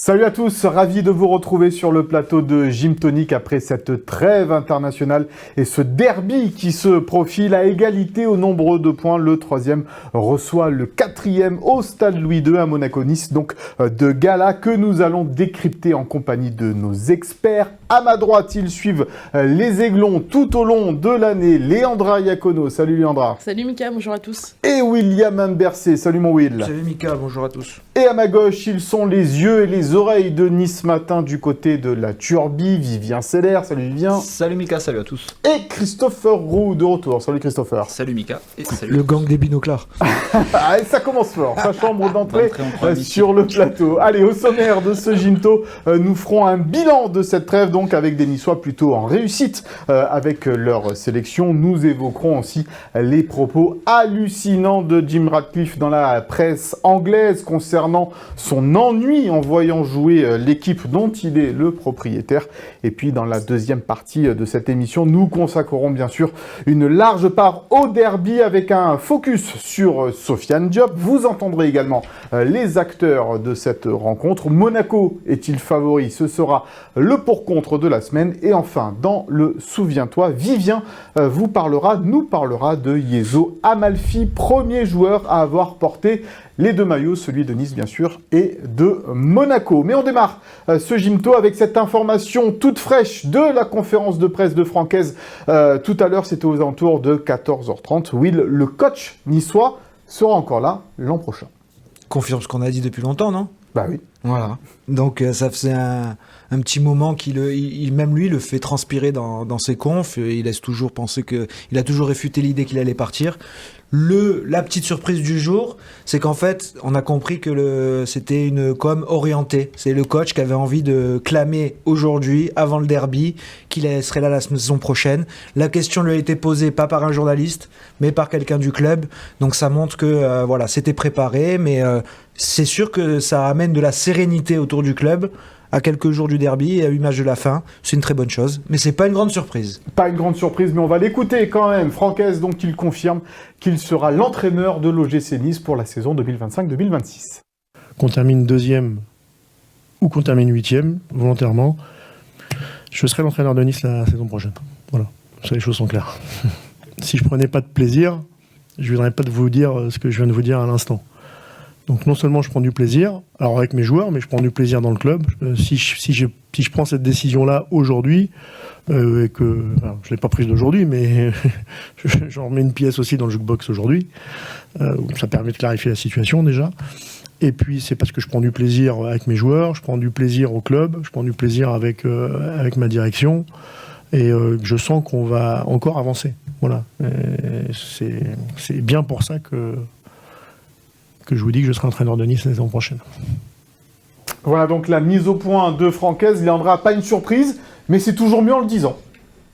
Salut à tous, ravi de vous retrouver sur le plateau de Gym Tonic après cette trêve internationale et ce derby qui se profile à égalité au nombre de points. Le troisième reçoit le quatrième au stade Louis II à Monaco-Nice, donc de gala que nous allons décrypter en compagnie de nos experts. À ma droite, ils suivent les Aiglons tout au long de l'année. Leandra Iacono, salut Leandra. Salut Mika, bonjour à tous. Et William Ambercé, salut mon Will. Salut Mika, bonjour à tous. Et à ma gauche, ils sont les yeux et les oreilles de Nice Matin du côté de la Turbie. Vivien Seller, salut Vivien. Salut Mika, salut à tous. Et Christopher Roux de retour, salut Christopher. Salut Mika et salut. Le gang des binoclars. Ah, et ça commence fort, sa chambre d'entrée sur le plateau. Allez, au sommaire de ce Gymto, nous ferons un bilan de cette trêve, donc avec des Niçois plutôt en réussite avec leur sélection. Nous évoquerons aussi les propos hallucinants de Jim Ratcliffe dans la presse anglaise concernant son ennui en voyant jouer l'équipe dont il est le propriétaire. Et puis dans la deuxième partie de cette émission, nous consacrerons bien sûr une large part au derby avec un focus sur Sofiane Diop. Vous entendrez également les acteurs de cette rencontre. Monaco est-il favori? Ce sera le pour-contre de la semaine. Et enfin, dans le Souviens-toi, Vivien nous parlera de Yezo Amalfi, premier joueur à avoir porté les deux maillots, celui de Nice bien sûr, et de Monaco. Mais on démarre ce Gymto avec cette information toute fraîche de la conférence de presse de Francaise. Tout à l'heure, c'était aux alentours de 14h30. Will, le coach niçois, sera encore là l'an prochain. Confirme ce qu'on a dit depuis longtemps, non? Bah oui. Voilà. Donc ça faisait un petit moment même lui le fait transpirer dans ses confs. Il laisse toujours penser il a toujours réfuté l'idée qu'il allait partir. La petite surprise du jour, c'est qu'en fait, on a compris que c'était une com orientée. C'est le coach qui avait envie de clamer aujourd'hui, avant le derby, qu'il serait là la saison prochaine. La question lui a été posée pas par un journaliste, mais par quelqu'un du club. Donc ça montre que c'était préparé, mais c'est sûr que ça amène de la sérénité autour du club. À quelques jours du derby et à 8 matchs de la fin, c'est une très bonne chose, mais c'est pas une grande surprise. Pas une grande surprise, mais on va l'écouter quand même. Francaise, donc, il confirme qu'il sera l'entraîneur de l'OGC Nice pour la saison 2025-2026. Qu'on termine deuxième ou qu'on termine huitième, volontairement, je serai l'entraîneur de Nice la saison prochaine. Voilà, ça les choses sont claires. Si je prenais pas de plaisir, je ne viendrais pas de vous dire ce que je viens de vous dire à l'instant. Donc non seulement je prends du plaisir, alors avec mes joueurs, mais je prends du plaisir dans le club. Si je prends cette décision-là aujourd'hui, et que je ne l'ai pas prise d'aujourd'hui, mais j'en remets une pièce aussi dans le jukebox aujourd'hui, ça permet de clarifier la situation déjà. Et puis c'est parce que je prends du plaisir avec mes joueurs, je prends du plaisir au club, je prends du plaisir avec ma direction, et je sens qu'on va encore avancer. Voilà. C'est bien pour ça que je vous dis que je serai entraîneur de Nice la saison prochaine. Voilà donc la mise au point de Francaise. Leandra, pas une surprise, mais c'est toujours mieux en le disant.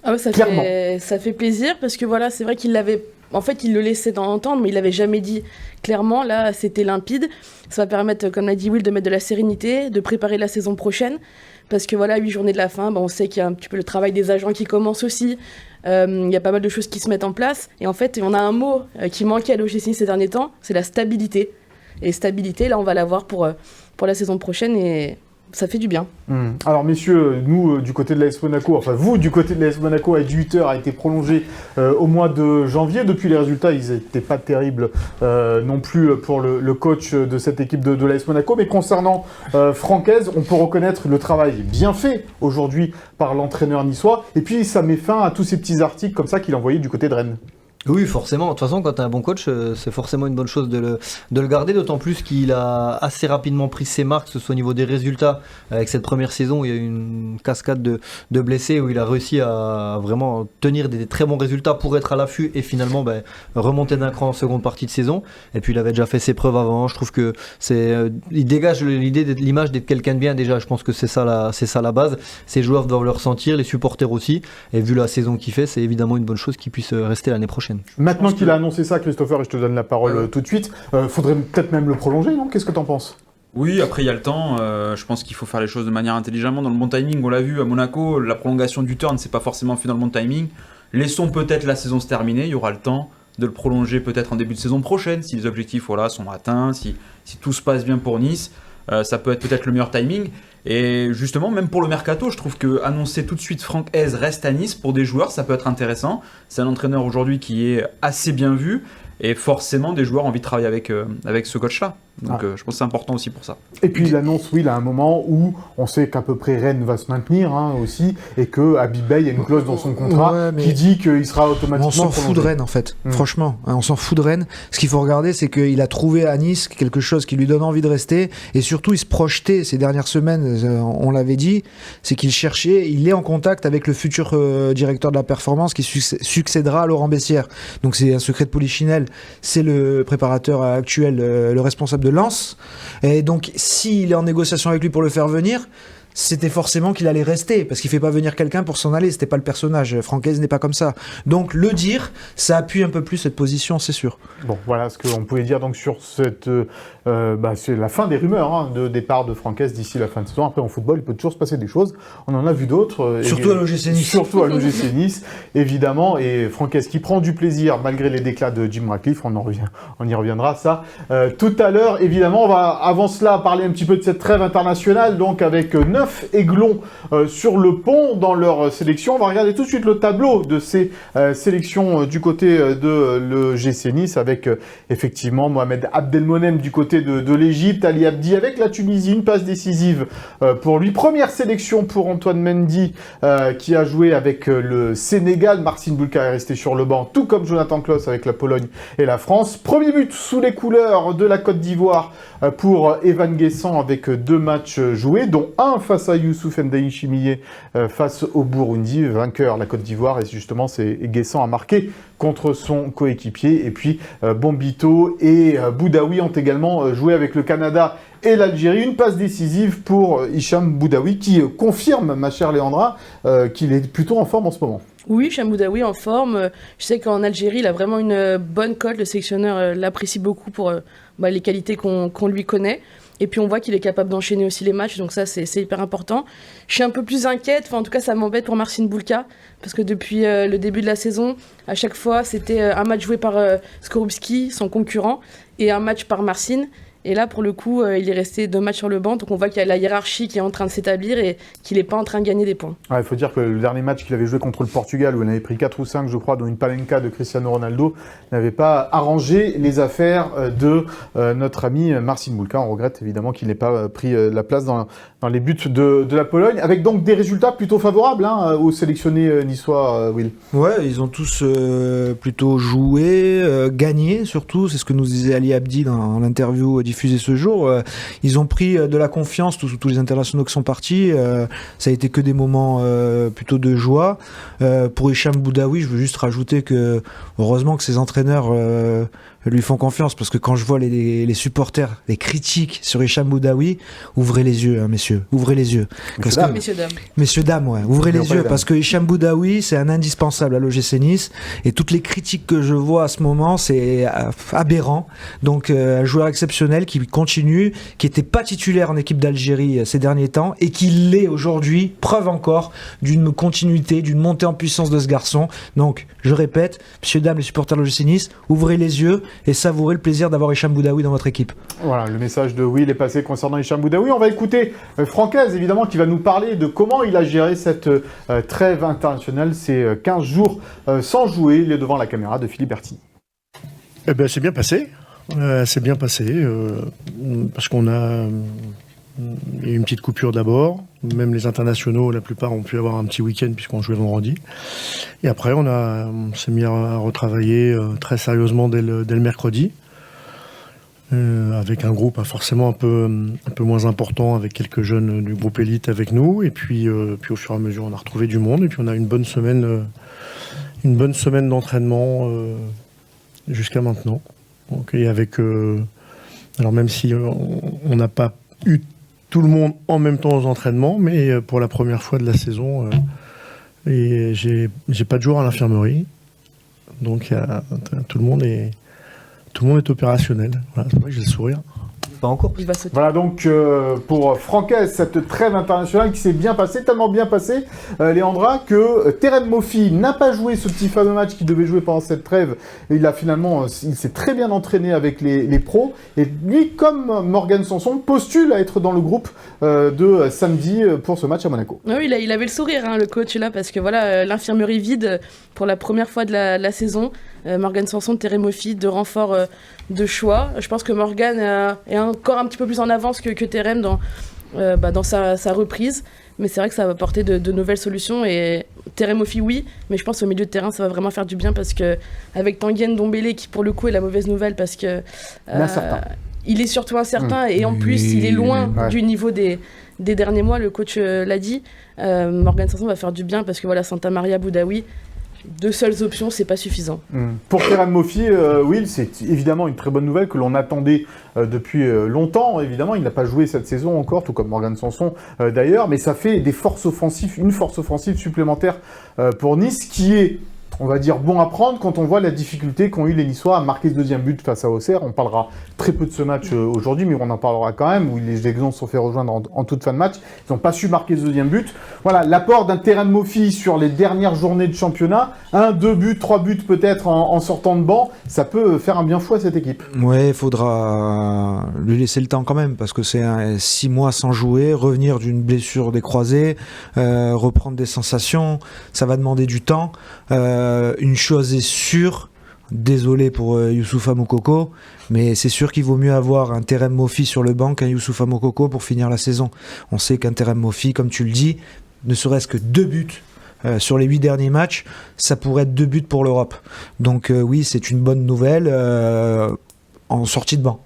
Ah ouais, ça fait plaisir parce que voilà, c'est vrai qu'il l'avait... En fait, il le laissait entendre, mais il l'avait jamais dit clairement. Là, c'était limpide. Ça va permettre, comme l'a dit Will, de mettre de la sérénité, de préparer la saison prochaine. Parce que voilà, 8 journées de la fin, on sait qu'il y a un petit peu le travail des agents qui commence aussi. Il y a pas mal de choses qui se mettent en place. Et en fait, on a un mot qui manquait à l'OGC ces derniers temps, c'est la stabilité. Et stabilité, là, on va l'avoir pour la saison prochaine et ça fait du bien. Alors, messieurs, nous, du côté de l'AS Monaco, enfin, vous, du côté de l'AS Monaco, avec 8 heures, a été prolongé au mois de janvier. Depuis, les résultats, ils n'étaient pas terribles non plus pour le coach de cette équipe de l'AS Monaco. Mais concernant Francaise, on peut reconnaître le travail bien fait aujourd'hui par l'entraîneur niçois. Et puis, ça met fin à tous ces petits articles comme ça qu'il envoyait du côté de Rennes. Oui, forcément. De toute façon, quand tu as un bon coach, c'est forcément une bonne chose de le garder, d'autant plus qu'il a assez rapidement pris ses marques, que ce soit au niveau des résultats, avec cette première saison où il y a eu une cascade de blessés, où il a réussi à vraiment tenir des très bons résultats pour être à l'affût et finalement remonter d'un cran en seconde partie de saison. Et puis il avait déjà fait ses preuves avant. Je trouve que il dégage l'image d'être quelqu'un de bien déjà. Je pense que c'est ça la base. Ces joueurs doivent le ressentir, les supporters aussi. Et vu la saison qu'il fait, c'est évidemment une bonne chose qu'il puisse rester l'année prochaine. Maintenant qu'il a annoncé ça, Christopher, et je te donne la parole tout de suite, faudrait peut-être même le prolonger, non? Qu'est-ce que t'en penses? Oui, après il y a le temps, je pense qu'il faut faire les choses de manière intelligemment, dans le bon timing. On l'a vu à Monaco, la prolongation du turn, c'est pas forcément fait dans le bon timing. Laissons peut-être la saison se terminer, il y aura le temps de le prolonger peut-être en début de saison prochaine, si les objectifs sont atteints, si tout se passe bien pour Nice. ça peut être peut-être le meilleur timing. Et justement, même pour le mercato, je trouve que annoncer tout de suite Franck Hez reste à Nice pour des joueurs, ça peut être intéressant. C'est un entraîneur aujourd'hui qui est assez bien vu. Et forcément, des joueurs ont envie de travailler avec ce coach-là. Donc je pense que c'est important aussi pour ça. Et puis il annonce, Will, à un moment où on sait qu'à peu près Rennes va se maintenir aussi, et que Habib Beye a une clause dans son contrat qui dit qu'il sera automatiquement. On s'en fout de Rennes en fait, franchement. On s'en fout de Rennes. Ce qu'il faut regarder, c'est qu'il a trouvé à Nice quelque chose qui lui donne envie de rester, et surtout il se projetait ces dernières semaines, on l'avait dit, c'est qu'il cherchait, il est en contact avec le futur directeur de la performance qui succédera à Laurent Bessière. Donc c'est un secret de polichinelle, c'est le préparateur actuel, le responsable de Lens, et donc s'il est en négociation avec lui pour le faire venir, c'était forcément qu'il allait rester, parce qu'il fait pas venir quelqu'un pour s'en aller, c'était pas le personnage. Franck Hez n'est pas comme ça. Donc le dire, ça appuie un peu plus cette position, c'est sûr. Bon, voilà ce qu'on pouvait dire donc sur cette, c'est la fin des rumeurs de départ de Franck Hez d'ici la fin de saison. Après en football, il peut toujours se passer des choses. On en a vu d'autres. Surtout à l'OGC Nice. Surtout à l'OGC Nice, évidemment. Et Franck Hez qui prend du plaisir malgré les déclats de Jim Ratcliffe. On y reviendra ça tout à l'heure. Évidemment, on va avant cela parler un petit peu de cette trêve internationale, donc avec 9 Aiglons sur le pont dans leur sélection. On va regarder tout de suite le tableau de ces sélections du côté de l'OGC Nice avec effectivement Mohamed Abdelmonem du côté de l'Égypte, Ali Abdi avec la Tunisie, une passe décisive pour lui. Première sélection pour Antoine Mendy qui a joué avec le Sénégal. Marcin Bulka est resté sur le banc, tout comme Jonathan Klaus avec la Pologne et la France. Premier but sous les couleurs de la Côte d'Ivoire pour Evan Guessant avec 2 matchs joués, dont un face à Youssouf Ndiaye Chimiye face au Burundi, vainqueur la Côte d'Ivoire, et justement c'est Guessant a marqué contre son coéquipier. Et puis Bombito et Boudaoui ont également joué avec le Canada et l'Algérie. Une passe décisive pour Hicham Boudaoui qui confirme, ma chère Léandra, qu'il est plutôt en forme en ce moment. Oui, Hicham Boudaoui en forme. Je sais qu'en Algérie, il a vraiment une bonne cote. Le sélectionneur l'apprécie beaucoup pour les qualités qu'on lui connaît. Et puis on voit qu'il est capable d'enchaîner aussi les matchs, donc ça c'est hyper important. Je suis un peu plus inquiète, en tout cas ça m'embête pour Marcin Bulka, parce que depuis le début de la saison, à chaque fois c'était un match joué par Skorupski, son concurrent, et un match par Marcin. Et là, pour le coup, il est resté 2 matchs sur le banc, donc on voit qu'il y a la hiérarchie qui est en train de s'établir et qu'il n'est pas en train de gagner des points. Il faut dire que le dernier match qu'il avait joué contre le Portugal, où il avait pris 4 ou 5, je crois, dont une palenka de Cristiano Ronaldo, n'avait pas arrangé les affaires de notre ami Marcin Bulka. On regrette évidemment qu'il n'ait pas pris la place dans les buts de la Pologne, avec donc des résultats plutôt favorables aux sélectionnés niçois, Will. Ouais, ils ont tous plutôt joué, gagné surtout, c'est ce que nous disait Ali Abdi dans l'interview diffusée ce jour. Ils ont pris de la confiance, tous les internationaux qui sont partis, ça a été que des moments plutôt de joie. Pour Hicham Boudaoui, je veux juste rajouter que heureusement que ses entraîneurs lui font confiance, parce que quand je vois les supporters, les critiques sur Hicham Boudaoui, ouvrez les yeux, messieurs, ouvrez les yeux. Messieurs, dames, ouais, ouvrez les yeux, parce que Hicham Boudaoui, c'est un indispensable à l'OGC Nice, et toutes les critiques que je vois à ce moment, c'est aberrant. Donc, un joueur exceptionnel qui continue, qui n'était pas titulaire en équipe d'Algérie ces derniers temps, et qui l'est aujourd'hui, preuve encore d'une continuité, d'une montée en puissance de ce garçon. Donc, je répète, messieurs, dames, les supporters de l'OGC Nice, ouvrez les yeux, et savourez le plaisir d'avoir Hicham Boudaoui dans votre équipe. Voilà, le message de Will est passé concernant Hicham Boudaoui. On va écouter Franck Hez, évidemment, qui va nous parler de comment il a géré cette trêve internationale, ces 15 jours sans jouer. Il est devant la caméra de Philippe Bertini. Eh ben, c'est bien passé. Parce qu'on a il y a eu une petite coupure d'abord. Même les internationaux, la plupart ont pu avoir un petit week-end puisqu'on jouait vendredi. Et après, on s'est mis à retravailler très sérieusement dès le mercredi. Avec un groupe forcément un peu moins important, avec quelques jeunes du groupe élite avec nous. Et puis au fur et à mesure, on a retrouvé du monde. Et puis on a une bonne semaine d'entraînement jusqu'à maintenant. Donc, et avec, alors même si on n'a pas eu tout le monde en même temps aux entraînements, mais pour la première fois de la saison, et j'ai pas de jour à l'infirmerie. Donc tout le monde est opérationnel. Voilà, c'est vrai que j'ai le sourire. pas en course. Il va sauter. Voilà donc pour Francaise, cette trêve internationale qui s'est bien passée, tellement bien passée, Léandra, que Terem Moffi n'a pas joué ce petit fameux match qu'il devait jouer pendant cette trêve. Et il s'est très bien entraîné avec les pros. Et lui, comme Morgan Sanson, postule à être dans le groupe de samedi pour ce match à Monaco. Oui, il avait le sourire, hein, le coach là, parce que voilà, l'infirmerie vide pour la première fois de la saison. Morgan Sanson, Terem Moffi, deux renforts de choix. Je pense que Morgan est encore un petit peu plus en avance que Terem dans sa reprise. Mais c'est vrai que ça va apporter de nouvelles solutions. Et Terem Moffi, oui, mais je pense au milieu de terrain, ça va vraiment faire du bien parce que avec Tanguy Ndombele, qui pour le coup est la mauvaise nouvelle parce que il est surtout incertain et en plus il est loin du niveau des derniers mois, le coach l'a dit. Morgan Sanson va faire du bien parce que voilà, Santa Maria, Boudaoui, deux seules options, c'est pas suffisant. Pour Terem Moffi, Will, c'est évidemment une très bonne nouvelle que l'on attendait depuis longtemps. Évidemment, il n'a pas joué cette saison encore, tout comme Morgan Sanson d'ailleurs, mais ça fait une force offensive supplémentaire pour Nice qui est, on va dire, bon à prendre quand on voit la difficulté qu'ont eu les Niçois à marquer ce deuxième but face à Auxerre. On parlera très peu de ce match aujourd'hui, mais on en parlera quand même, où les Aiglons se sont fait rejoindre en toute fin de match. Ils n'ont pas su marquer ce deuxième but. Voilà, l'apport d'un Terem Moffi sur les dernières journées de championnat, 1, 2 buts, 3 buts peut-être en sortant de banc, ça peut faire un bien fou à cette équipe. Ouais, il faudra lui laisser le temps quand même, parce que c'est 6 mois sans jouer, revenir d'une blessure des croisés, reprendre des sensations, ça va demander du temps. Une chose est sûre, désolé pour Youssoupha Moukoko, mais c'est sûr qu'il vaut mieux avoir un Terem Moffi sur le banc qu'un Youssoupha Moukoko pour finir la saison. On sait qu'un Terem Moffi, comme tu le dis, ne serait-ce que 2 buts sur les 8 derniers matchs, ça pourrait être 2 buts pour l'Europe. Donc oui, c'est une bonne nouvelle en sortie de banc.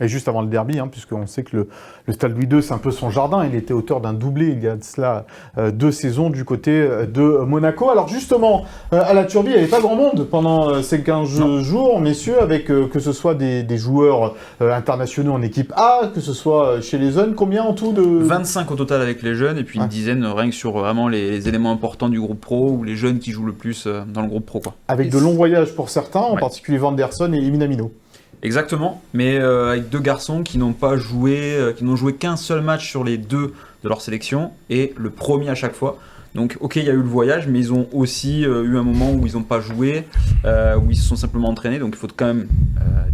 Et juste avant le derby, puisqu'on sait que le Stade Louis II, c'est un peu son jardin. Il était auteur d'un doublé il y a de cela 2 saisons du côté de Monaco. Alors justement, à la Turbie, il n'y avait pas grand monde pendant ces 15 jours, messieurs, avec que ce soit des joueurs internationaux en équipe A, que ce soit chez les jeunes. Combien en tout de... 25 au total avec les jeunes, et puis une dizaine rien que sur vraiment les éléments importants du groupe pro, ou les jeunes qui jouent le plus dans le groupe pro. Avec de longs voyages pour certains, en particulier Vanderson et Minamino. Exactement, mais avec 2 garçons qui n'ont pas joué, qui n'ont joué qu'un seul match sur les 2 de leur sélection, et le premier à chaque fois. Donc ok, il y a eu le voyage, mais ils ont aussi eu un moment où ils n'ont pas joué, où ils se sont simplement entraînés, donc il faut quand même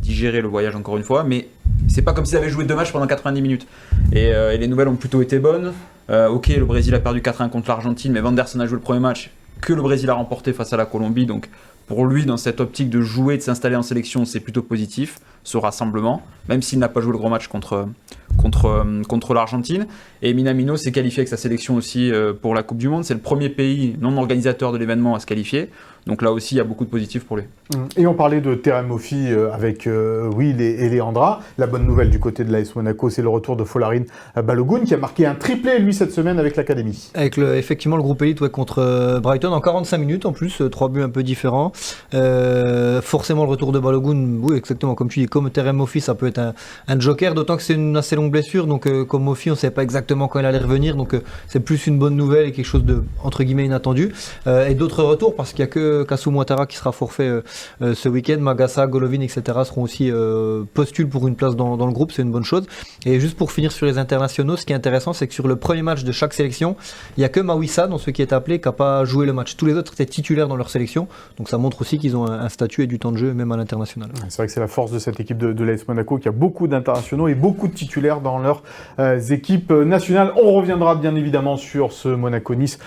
digérer le voyage encore une fois, mais c'est pas comme s'ils avaient joué 2 matchs pendant 90 minutes. Et les nouvelles ont plutôt été bonnes. Ok, le Brésil a perdu 4-1 contre l'Argentine, mais Vanderson a joué le premier match que le Brésil a remporté face à la Colombie, donc pour lui, dans cette optique de jouer, de s'installer en sélection, c'est plutôt positif, ce rassemblement, même s'il n'a pas joué le gros match contre l'Argentine. Et Minamino s'est qualifié avec sa sélection aussi pour la Coupe du Monde. C'est le premier pays non organisateur de l'événement à se qualifier. Donc là aussi, il y a beaucoup de positifs pour lui. Et on parlait de Terem Moffi avec Will et Léandra. La bonne nouvelle du côté de l'AS Monaco, c'est le retour de Folarin Balogun qui a marqué un triplé, lui, cette semaine avec l'Académie. Avec effectivement le groupe élite contre Brighton en 45 minutes en plus, 3 buts un peu différents. Forcément le retour de Balogun, oui exactement comme tu dis, comme Terem Moffi, ça peut être un joker, d'autant que c'est une assez longue blessure, donc comme Moffi on ne savait pas exactement quand il allait revenir, donc c'est plus une bonne nouvelle et quelque chose de entre guillemets inattendu. Et d'autres retours, parce qu'il n'y a que Kassou Ouattara qui sera forfait ce week-end, Magassa, Golovin, etc. seront aussi postulés pour une place dans le groupe, c'est une bonne chose. Et juste pour finir sur les internationaux, ce qui est intéressant, c'est que sur le premier match de chaque sélection, il n'y a que Mawissa, dans ceux qui est appelé, qui n'a pas joué le match. Tous les autres étaient titulaires dans leur sélection, donc ça montre aussi qu'ils ont un statut et du temps de jeu, même à l'international. C'est vrai que c'est la force de cette équipe de l'AS Monaco, qui a beaucoup d'internationaux et beaucoup de titulaires dans leurs équipes nationales. On reviendra bien évidemment sur ce Monaco-Nice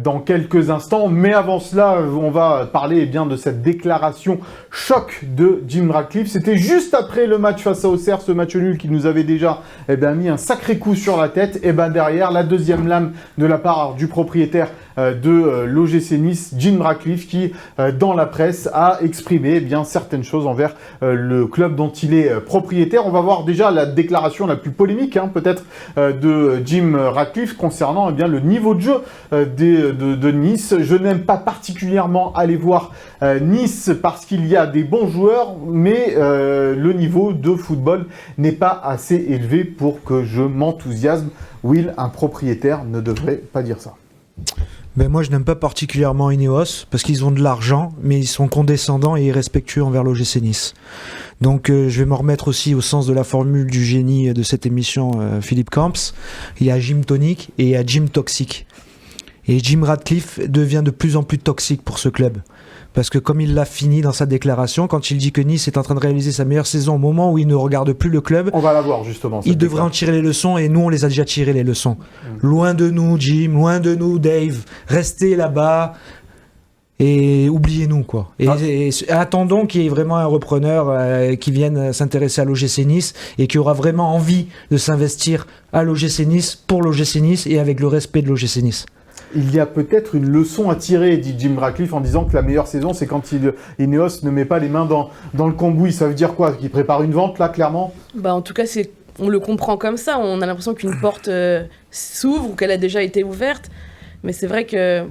dans quelques instants, mais avant cela, on va parler de cette déclaration choc de Jim Ratcliffe. C'était juste après le match face à Auxerre, ce match nul qui nous avait déjà mis un sacré coup sur la tête. Et derrière, la deuxième lame de la part du propriétaire de l'OGC Nice, Jim Ratcliffe, qui dans la presse a exprimé certaines choses envers le club dont il est propriétaire. On va voir déjà la déclaration la plus polémique peut-être de Jim Ratcliffe concernant le niveau de jeu de Nice. Je n'aime pas particulièrement aller voir Nice parce qu'il y a des bons joueurs, mais le niveau de football n'est pas assez élevé pour que je m'enthousiasme. Will, un propriétaire ne devrait pas dire ça. Moi, je n'aime pas particulièrement Ineos parce qu'ils ont de l'argent, mais ils sont condescendants et irrespectueux envers l'OGC Nice. Donc, je vais me remettre aussi au sens de la formule du génie de cette émission, Philippe Camps. Il y a Jim Tonic et il y a Jim Toxic. Et Jim Ratcliffe devient de plus en plus toxique pour ce club. Parce que comme il l'a fini dans sa déclaration, quand il dit que Nice est en train de réaliser sa meilleure saison au moment où il ne regarde plus le club, on va la voir justement. Il devrait en tirer les leçons et nous on les a déjà tiré les leçons. Loin de nous Jim, loin de nous Dave, restez là-bas et oubliez-nous quoi. Et attendons qu'il y ait vraiment un repreneur qui vienne s'intéresser à l'OGC Nice et qui aura vraiment envie de s'investir à l'OGC Nice, pour l'OGC Nice et avec le respect de l'OGC Nice. Il y a peut-être une leçon à tirer, dit Jim Ratcliffe, en disant que la meilleure saison, c'est quand Ineos ne met pas les mains dans le cambouis. Ça veut dire quoi? Qu'il prépare une vente, là, clairement? En tout cas, on le comprend comme ça. On a l'impression qu'une porte s'ouvre ou qu'elle a déjà été ouverte. Mais c'est vrai que,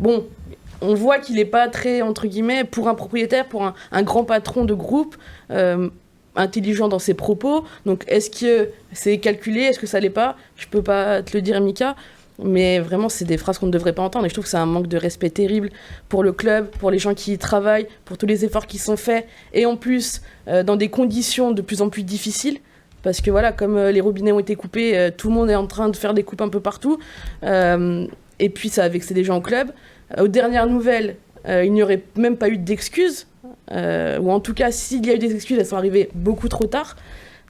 on voit qu'il n'est pas très, entre guillemets, pour un propriétaire, pour un grand patron de groupe, intelligent dans ses propos. Donc, est-ce que c'est calculé? Est-ce que ça l'est pas? Je peux pas te le dire, Mika. Mais vraiment, c'est des phrases qu'on ne devrait pas entendre. Et je trouve que c'est un manque de respect terrible pour le club, pour les gens qui y travaillent, pour tous les efforts qui sont faits. Et en plus, dans des conditions de plus en plus difficiles. Parce que voilà, comme les robinets ont été coupés, tout le monde est en train de faire des coupes un peu partout. Et puis, ça a vexé des gens au club. Aux dernières nouvelles, il n'y aurait même pas eu d'excuses. Ou en tout cas, s'il y a eu des excuses, elles sont arrivées beaucoup trop tard.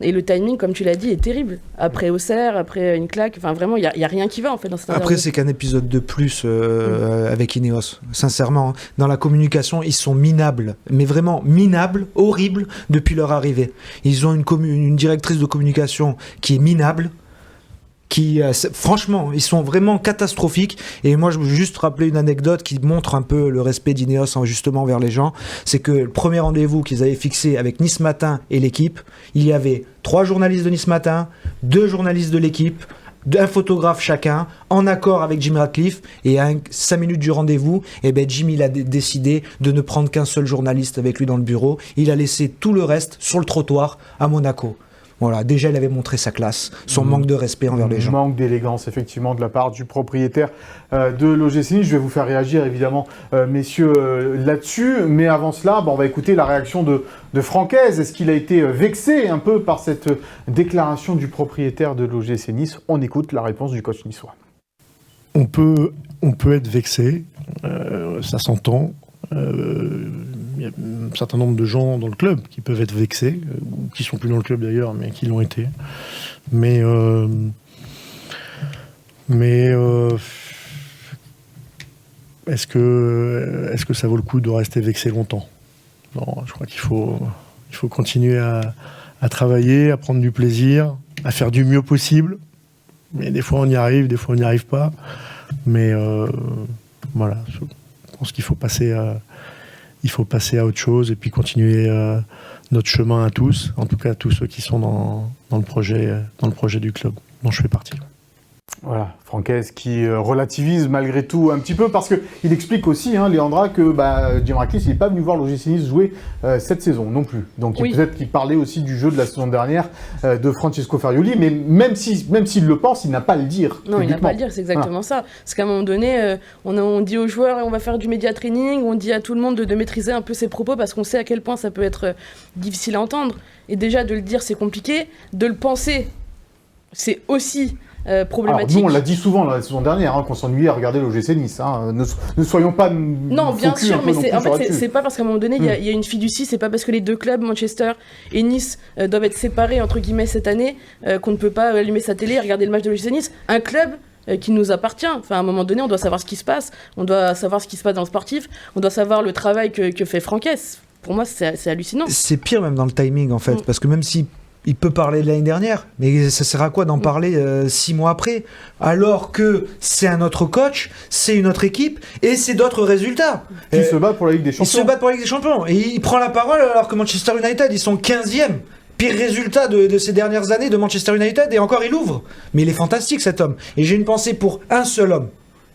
Et le timing, comme tu l'as dit, est terrible. Après Auxerre, après une claque, enfin vraiment, il y a rien qui va en fait dans cette Après, c'est qu'un épisode de plus avec Ineos. Sincèrement, dans la communication, ils sont minables, mais vraiment minables, horribles depuis leur arrivée. Ils ont une directrice de communication qui est minable. Franchement, ils sont vraiment catastrophiques. Et moi, je veux juste rappeler une anecdote qui montre un peu le respect d'Ineos justement envers les gens. C'est que le premier rendez-vous qu'ils avaient fixé avec Nice Matin et l'équipe, il y avait 3 journalistes de Nice Matin, 2 journalistes de l'équipe, un photographe chacun, en accord avec Jim Ratcliffe. Et à 5 minutes du rendez-vous, Jim il a décidé de ne prendre qu'un seul journaliste avec lui dans le bureau. Il a laissé tout le reste sur le trottoir à Monaco. Voilà, déjà il avait montré sa classe, son manque de respect envers les gens. Manque d'élégance, effectivement, de la part du propriétaire de l'OGC Nice. Je vais vous faire réagir, évidemment, messieurs, là-dessus. Mais avant cela, on va écouter la réaction de Francaise. Est-ce qu'il a été vexé un peu par cette déclaration du propriétaire de l'OGC Nice? On écoute la réponse du coach niçois. On peut être vexé, ça s'entend. Il y a un certain nombre de gens dans le club qui peuvent être vexés, ou qui sont plus dans le club d'ailleurs, mais qui l'ont été. Mais est-ce que ça vaut le coup de rester vexé longtemps? Non, je crois qu'il faut continuer à travailler, à prendre du plaisir, à faire du mieux possible. Mais des fois on y arrive, des fois on n'y arrive pas. Mais voilà, je pense qu'il faut passer à autre chose et puis continuer notre chemin à tous, en tout cas à tous ceux qui sont dans le projet du club dont je fais partie. Voilà, Francaise qui relativise malgré tout un petit peu parce qu'il explique aussi, Léandra, que Jim Ratcliffe n'est pas venu voir l'OGC Nice jouer cette saison non plus. Donc oui. Peut-être qu'il parlait aussi du jeu de la saison dernière de Francesco Farioli, mais même s'il le pense, il n'a pas à le dire. Non, il n'a pas à le dire, c'est exactement ça. Parce qu'à un moment donné, on dit aux joueurs on va faire du média training, on dit à tout le monde de maîtriser un peu ses propos parce qu'on sait à quel point ça peut être difficile à entendre. Et déjà, de le dire, c'est compliqué. De le penser, c'est aussi problématique. Alors, nous, on l'a dit souvent la saison dernière, qu'on s'ennuyait à regarder l'OGC Nice. Ne soyons pas. Non, bien sûr, mais c'est pas parce qu'à un moment donné, il y a une fiducie, c'est pas parce que les deux clubs, Manchester et Nice, doivent être séparés, entre guillemets, cette année, qu'on ne peut pas allumer sa télé et regarder le match de l'OGC Nice. Un club qui nous appartient. Enfin, à un moment donné, on doit savoir ce qui se passe. On doit savoir ce qui se passe dans le sportif. On doit savoir le travail que fait Francaise. Pour moi, c'est hallucinant. C'est pire même dans le timing, en fait, parce que même si il peut parler de l'année dernière, mais ça sert à quoi d'en parler 6 mois après? Alors que c'est un autre coach, c'est une autre équipe, et c'est d'autres résultats. Qui se battent pour la Ligue des Champions. Ils se battent pour la Ligue des Champions. Et il prend la parole alors que Manchester United, ils sont 15e. Pire résultat de ces dernières années de Manchester United, et encore il ouvre. Mais il est fantastique cet homme. Et j'ai une pensée pour un seul homme,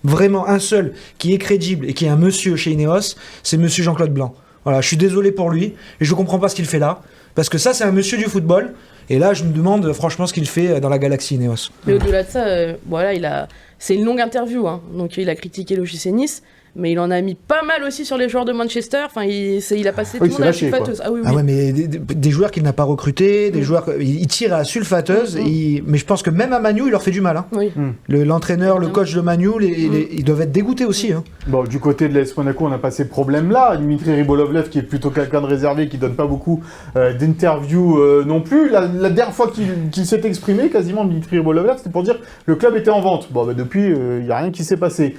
vraiment un seul, qui est crédible et qui est un monsieur chez Ineos, c'est monsieur Jean-Claude Blanc. Voilà, je suis désolé pour lui, et je comprends pas ce qu'il fait là. Parce que ça, c'est un monsieur du football. Et là, je me demande franchement ce qu'il fait dans la galaxie Ineos. Mais au-delà de ça, voilà, c'est une longue interview, hein. Donc il a critiqué l'OGC Nice, mais il en a mis pas mal aussi sur les joueurs de Manchester. Enfin, il a passé tout le monde à la sulfateuse. Ah oui, oui. Ah ouais, mais des joueurs qu'il n'a pas recrutés, des joueurs, il tire à la sulfateuse. Mais je pense que même à Manu, il leur fait du mal. Hein. Oui. L'entraîneur, le coach de Manu, ils doivent être dégoûtés aussi. Hein. Bon, du côté de l'AS Monaco, on n'a pas ces problèmes-là. Dimitri Ribolovlev, qui est plutôt quelqu'un de réservé, qui donne pas beaucoup d'interviews non plus. La dernière fois qu'il s'est exprimé, quasiment, Dimitri Ribolovlev, c'était pour dire que le club était en vente. Bon, bah, depuis, il n'y a rien qui s'est passé.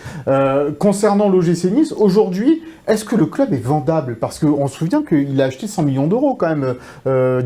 Concernant l'OGC Nice, aujourd'hui, est-ce que le club est vendable? Parce qu'on se souvient qu'il a acheté 100 millions d'euros quand même,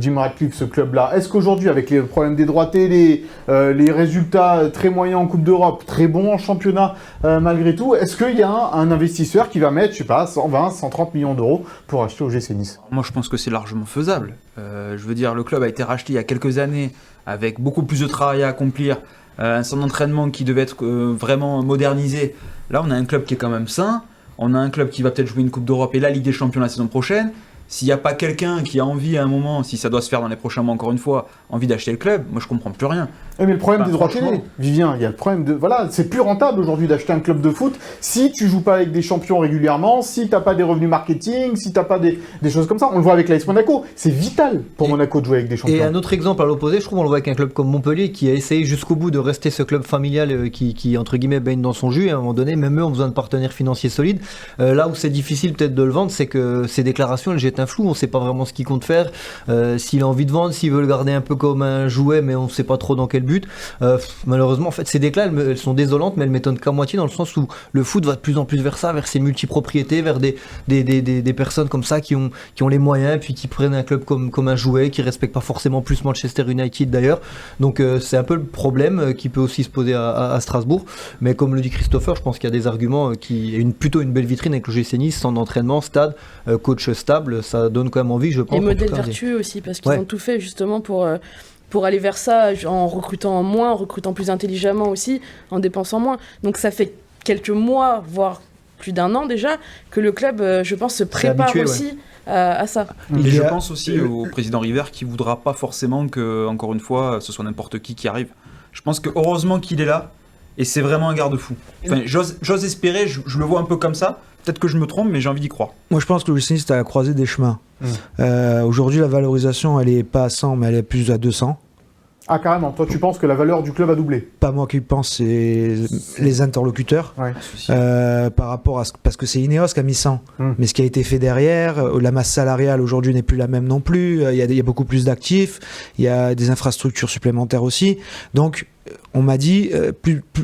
Jim Ratcliffe, ce club-là. Est-ce qu'aujourd'hui, avec les problèmes des droits télé, les résultats très moyens en Coupe d'Europe, très bons en championnat malgré tout, est-ce qu'il y a un investisseur qui va mettre, je sais pas, 120, 130 millions d'euros pour acheter l'OGC Nice? Moi, je pense que c'est largement faisable. Je veux dire, le club a été racheté il y a quelques années avec beaucoup plus de travail à accomplir, un centre d'entraînement qui devait être vraiment modernisé. Là, on a un club qui est quand même sain. On a un club qui va peut-être jouer une Coupe d'Europe et la Ligue des Champions la saison prochaine. S'il n'y a pas quelqu'un qui a envie à un moment, si ça doit se faire dans les prochains mois encore une fois, envie d'acheter le club, moi je comprends plus rien. Mais le problème des droits télé, Vivien, il y a le problème de... Voilà, c'est plus rentable aujourd'hui d'acheter un club de foot si tu joues pas avec des champions régulièrement, si t'as pas des revenus marketing, si t'as pas des choses comme ça. On le voit avec l'AS Monaco. C'est vital pour Monaco de jouer avec des champions. Et un autre exemple à l'opposé, je trouve, on le voit avec un club comme Montpellier qui a essayé jusqu'au bout de rester ce club familial qui entre guillemets, baigne dans son jus. Et à un moment donné, même eux ont besoin de partenaires financiers solides. Là où c'est difficile peut-être de le vendre, c'est que ces déclarations, elles jettent un flou. On sait pas vraiment ce qu'il compte faire, s'il a envie de vendre, s'il veut le garder un peu comme un jouet, mais on sait pas trop dans quel but. Malheureusement, en fait, ces déclats, elles sont désolantes, mais elles m'étonnent qu'à moitié dans le sens où le foot va de plus en plus vers ça, vers ces multipropriétés, vers des personnes comme ça qui ont les moyens, et puis qui prennent un club comme un jouet, qui respectent pas forcément plus Manchester United d'ailleurs. Donc c'est un peu le problème qui peut aussi se poser à Strasbourg. Mais comme le dit Christopher, je pense qu'il y a des arguments plutôt une belle vitrine avec le GC Nice, centre d'entraînement, stade, coach stable, ça donne quand même envie, je pense. Et modèle vertueux aussi, parce qu'ils ont tout fait justement pour aller vers ça, en recrutant moins, en recrutant plus intelligemment aussi, en dépensant moins. Donc ça fait quelques mois, voire plus d'un an déjà, que le club, je pense, se prépare aussi à ça. Et je pense aussi au président River qui voudra pas forcément que, encore une fois, ce soit n'importe qui arrive. Je pense que heureusement qu'il est là, et c'est vraiment un garde-fou. Enfin, j'ose espérer, je le vois un peu comme ça. Peut-être que je me trompe, mais j'ai envie d'y croire. Moi, je pense que le GC Nice est à la croisée des chemins. Aujourd'hui, la valorisation, elle est pas à 100, mais elle est plus à 200. Ah, carrément. Toi, tu penses que la valeur du club a doublé? Pas moi qui pense, c'est les interlocuteurs. Ouais. Par rapport à parce que c'est Ineos qui a mis 100. Mais ce qui a été fait derrière, la masse salariale aujourd'hui n'est plus la même non plus. Il y a beaucoup plus d'actifs. Il y a des infrastructures supplémentaires aussi. Donc, on m'a dit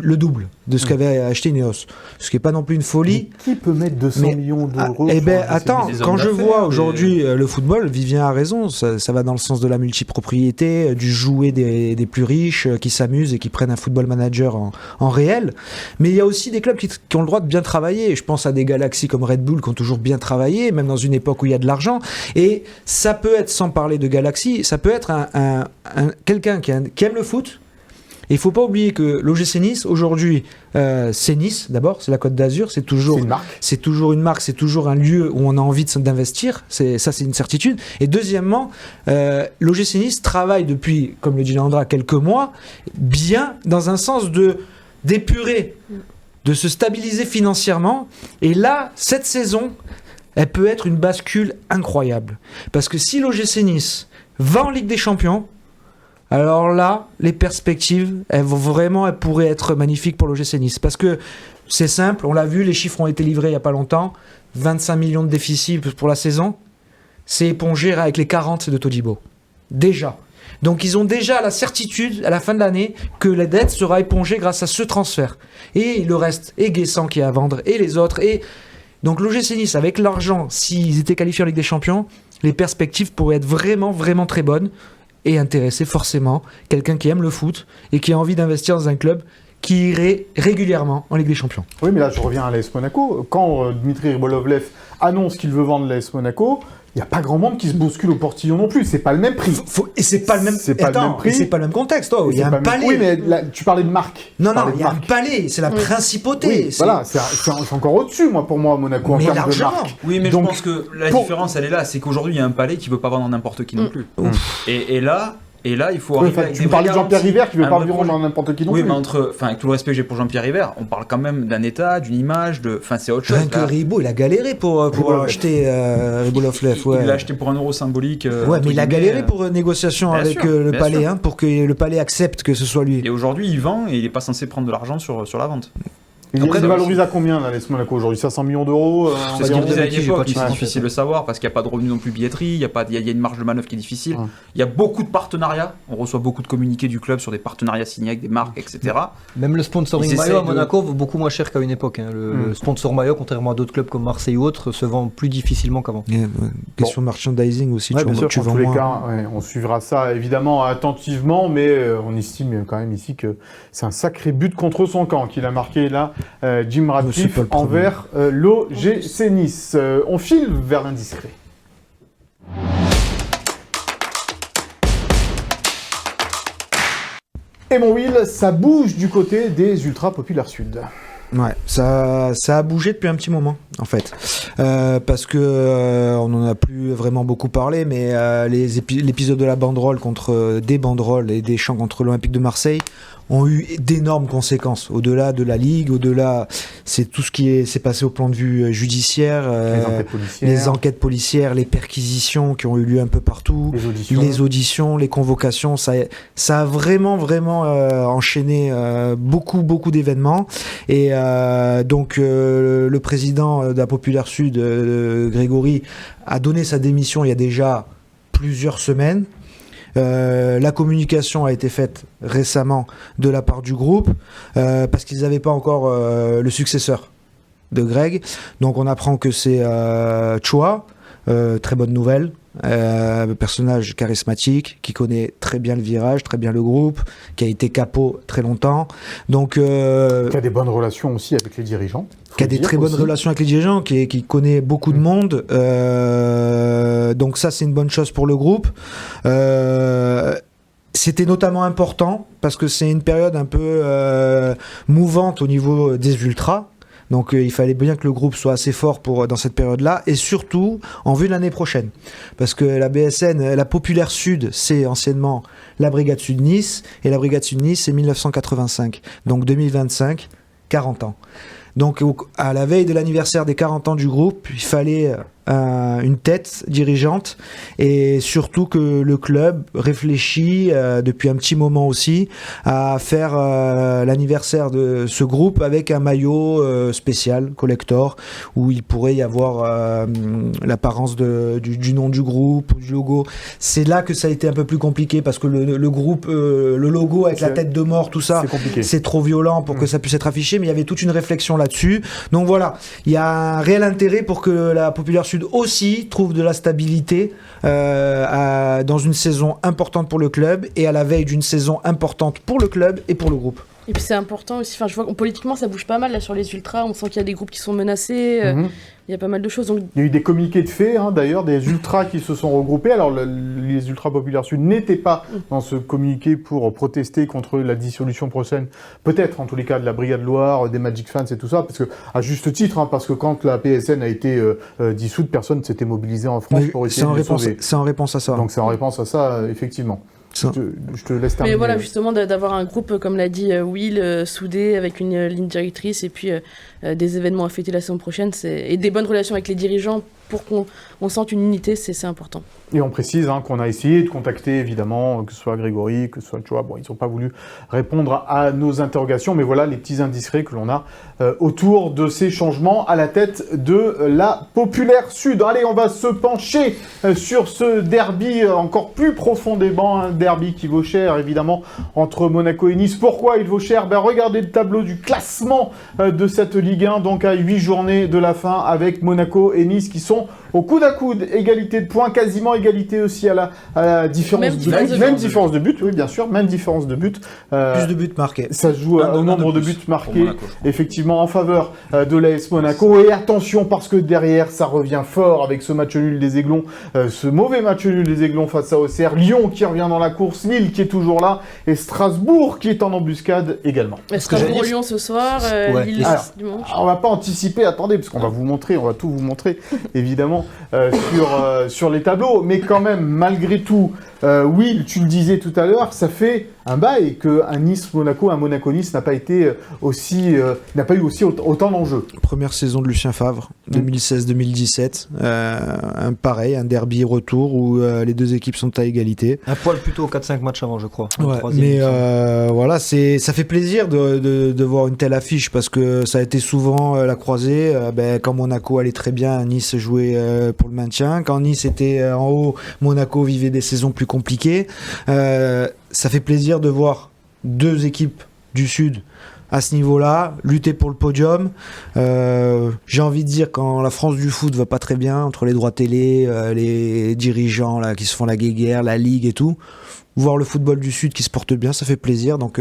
le double de ce qu'avait acheté Ineos. Ce qui n'est pas non plus une folie. Mais qui peut mettre 200 millions d'euros? Eh bien, attends, quand je vois aujourd'hui le football, Vivien a raison, ça va dans le sens de la multipropriété, du jouet des plus riches qui s'amusent et qui prennent un football manager en réel. Mais il y a aussi des clubs qui ont le droit de bien travailler. Je pense à des galaxies comme Red Bull qui ont toujours bien travaillé, même dans une époque où il y a de l'argent. Et ça peut être, sans parler de galaxies, ça peut être quelqu'un qui aime le foot. Et il ne faut pas oublier que l'OGC Nice, aujourd'hui, c'est Nice, d'abord, c'est la Côte d'Azur, c'est toujours une marque, c'est toujours un lieu où on a envie d'investir, c'est une certitude. Et deuxièmement, l'OGC Nice travaille depuis, comme le dit Leandra, quelques mois, bien dans un sens d'épurer, de se stabiliser financièrement. Et là, cette saison, elle peut être une bascule incroyable. Parce que si l'OGC Nice va en Ligue des Champions, alors là, les perspectives, elles pourraient être magnifiques pour l'OGC Nice. Parce que c'est simple, on l'a vu, les chiffres ont été livrés il n'y a pas longtemps. 25 millions de déficit pour la saison. C'est épongé avec les 40 de Todibo. Déjà. Donc ils ont déjà la certitude, à la fin de l'année, que la dette sera épongée grâce à ce transfert. Et il le reste, et Guessant qui est à vendre, et les autres. Et donc l'OGC Nice, avec l'argent, s'ils étaient qualifiés en Ligue des Champions, les perspectives pourraient être vraiment, vraiment très bonnes. Et intéresser forcément quelqu'un qui aime le foot et qui a envie d'investir dans un club qui irait régulièrement en Ligue des Champions. Oui, mais là, je reviens à l'AS Monaco. Quand Dimitri Ribolovlev annonce qu'il veut vendre l'AS Monaco, il n'y a pas grand monde qui se bouscule au portillon non plus. C'est pas le même prix. Et c'est pas le même. Prix. C'est pas le même contexte. Il y a un palais. Oui, mais là, tu parlais de marque. Non, il y a un palais. C'est la principauté. Oui, voilà, c'est encore au-dessus, pour moi, Monaco, en termes de marque. Oui, mais donc, je pense que la différence, elle est là. C'est qu'aujourd'hui, il y a un palais qui ne veut pas vendre n'importe qui non plus. Et là, Et là, il faut arriver avec tu me parlais de Jean-Pierre River qui veut pas vivre dans n'importe qui non oui, plus. mais avec tout le respect que j'ai pour Jean-Pierre River, on parle quand même d'un état, d'une image, c'est autre chose. Rien que Ribot, il a galéré pour acheter Ribolovlev. Il l'a acheté pour €1 symbolique. Ouais, mais il a galéré pour négociation avec le Palais, pour que le Palais accepte que ce soit lui. Et aujourd'hui, il vend et il n'est pas censé prendre de l'argent sur la vente. Il valorise à combien là, l'AS Monaco aujourd'hui? 500 millions d'euros C'est ce qu'il disait à l'époque, c'est difficile de savoir parce qu'il n'y a pas de revenus non plus billetterie, il y a une marge de manœuvre qui est difficile. Il y a beaucoup de partenariats, on reçoit beaucoup de communiqués du club sur des partenariats signés avec des marques, etc. Même le sponsoring maillot à Monaco vaut beaucoup moins cher qu'à une époque. Le sponsor maillot, contrairement à d'autres clubs comme Marseille ou autres, se vend plus difficilement qu'avant. Question merchandising aussi, bien sûr, en tous les cas, on suivra ça évidemment attentivement, mais on estime quand même ici que c'est un sacré but contre son camp qu'il a marqué là. Jim Ratcliffe envers l'OGC Nice. On file vers l'indiscret. Et mon Will, ça bouge du côté des Ultra Populaire Sud. Ouais, ça a bougé depuis un petit moment en fait, parce que on en a plus vraiment beaucoup parlé, mais l'épisode de la banderole contre des banderoles et des chants contre l'Olympique de Marseille ont eu d'énormes conséquences, au-delà de la Ligue, au-delà, c'est tout ce qui s'est passé au plan de vue judiciaire, les enquêtes policières, les perquisitions qui ont eu lieu un peu partout, les auditions, les convocations, ça a vraiment enchaîné beaucoup d'événements, et donc le président de la Populaire Sud, Grégory, a donné sa démission il y a déjà plusieurs semaines. La communication a été faite récemment de la part du groupe parce qu'ils n'avaient pas encore le successeur de Greg. Donc on apprend que c'est Choua, très bonne nouvelle, personnage charismatique qui connaît très bien le virage, très bien le groupe, qui a été capot très longtemps. Donc, qui a des bonnes relations aussi avec les dirigeants. Qui a des très bonnes relations avec les dirigeants, qui connaît beaucoup de monde. Donc ça, c'est une bonne chose pour le groupe. C'était notamment important parce que c'est une période un peu mouvante au niveau des ultras. Donc il fallait bien que le groupe soit assez fort dans cette période-là, et surtout en vue de l'année prochaine. Parce que la BSN, la Populaire Sud, c'est anciennement la Brigade Sud Nice, et la Brigade Sud Nice, c'est 1985. Donc 2025, 40 ans. Donc à la veille de l'anniversaire des 40 ans du groupe, il fallait une tête dirigeante, et surtout que le club réfléchit depuis un petit moment aussi à faire l'anniversaire de ce groupe avec un maillot spécial, collector, où il pourrait y avoir l'apparence du nom du groupe, du logo. C'est là que ça a été un peu plus compliqué parce que le groupe, le logo avec la tête de mort, tout ça, c'est trop violent pour que ça puisse être affiché, mais il y avait toute une réflexion là-dessus. Donc voilà, il y a un réel intérêt pour que la Populaire Sud aussi trouve de la stabilité dans une saison importante pour le club, et à la veille d'une saison importante pour le club et pour le groupe. Et puis c'est important aussi, je vois que politiquement ça bouge pas mal là sur les ultras, on sent qu'il y a des groupes qui sont menacés, il y a pas mal de choses. Donc... Il y a eu des communiqués de fait, d'ailleurs, des ultras qui se sont regroupés. Alors les Ultras Populaire Sud n'étaient pas dans ce communiqué pour protester contre la dissolution prochaine, peut-être en tous les cas de la Brigade Loire, des Magic Fans et tout ça, parce que à juste titre, parce que quand la PSN a été dissoute, personne ne s'était mobilisé en France pour essayer de les sauver. C'est en réponse à ça. Donc c'est en réponse à ça, effectivement. Je te laisse terminer. Mais voilà, justement, d'avoir un groupe, comme l'a dit Will, soudé, avec une ligne directrice, et puis des événements à fêter la saison prochaine, et des bonnes relations avec les dirigeants pour qu'on sente une unité, c'est important. Et on précise qu'on a essayé de contacter, évidemment, que ce soit Grégory, que ce soit Choua. Bon, ils n'ont pas voulu répondre à nos interrogations, mais voilà les petits indiscrets que l'on a autour de ces changements à la tête de la Populaire Sud. Allez, on va se pencher sur ce derby encore plus profondément, un derby qui vaut cher, évidemment, entre Monaco et Nice. Pourquoi il vaut cher? Regardez le tableau du classement de cette Ligue 1, donc à 8 journées de la fin, avec Monaco et Nice qui sont au coude à coude, égalité de points, quasiment égalité aussi à la différence de but. Même différence de but, oui, bien sûr, même différence de but. Plus de buts marqués. Ça se joue au nombre de buts marqués, effectivement, en faveur de l'AS Monaco. Et attention, parce que derrière, ça revient fort avec ce match nul des Aiglons, ce mauvais match nul des Aiglons face à Auxerre, Lyon qui revient dans la course, Lille qui est toujours là, et Strasbourg qui est en embuscade également. Strasbourg-Lyon ce soir, Lille dimanche. On va pas anticiper, attendez, parce qu'on va vous montrer, on va tout vous montrer, évidemment, sur les tableaux, mais quand même, malgré tout, Will, tu le disais tout à l'heure, ça fait un bail qu'un Nice-Monaco, un Monaco-Nice n'a pas eu aussi autant d'enjeux. Première saison de Lucien Favre, 2016-2017. Un derby retour où les deux équipes sont à égalité. Un poil plutôt 4-5 matchs avant, je crois. Ouais, mais voilà, ça fait plaisir de voir une telle affiche parce que ça a été souvent la croisée. Quand Monaco allait très bien, Nice jouait pour le maintien. Quand Nice était en haut, Monaco vivait des saisons plus compliquées. Ça fait plaisir de voir deux équipes du Sud à ce niveau-là, lutter pour le podium. J'ai envie de dire, quand la France du foot va pas très bien, entre les droits télé, les dirigeants là, qui se font la guéguerre, la Ligue et tout, voir le football du Sud qui se porte bien, ça fait plaisir. Donc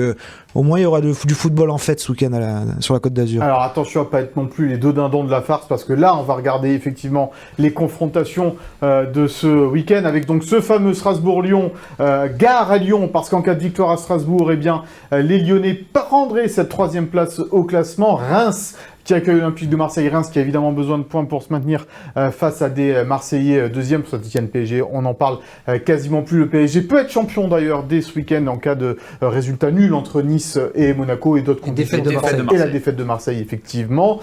au moins il y aura du football en fête ce week-end sur la Côte d'Azur. Alors attention à pas être non plus les deux dindons de la farce, parce que là on va regarder effectivement les confrontations de ce week-end avec donc ce fameux Strasbourg-Lyon, gare à Lyon, parce qu'en cas de victoire à Strasbourg, eh bien les Lyonnais prendraient cette 3e place au classement. Reims qui accueille l'Olympique de Marseille, Reims qui a évidemment besoin de points pour se maintenir face à des Marseillais 2e, Saint-Etienne, PSG, on n'en parle quasiment plus. Le PSG peut être champion d'ailleurs dès ce week-end en cas de résultat nul entre Nice et Monaco et d'autres conditions. Et la défaite de Marseille, effectivement.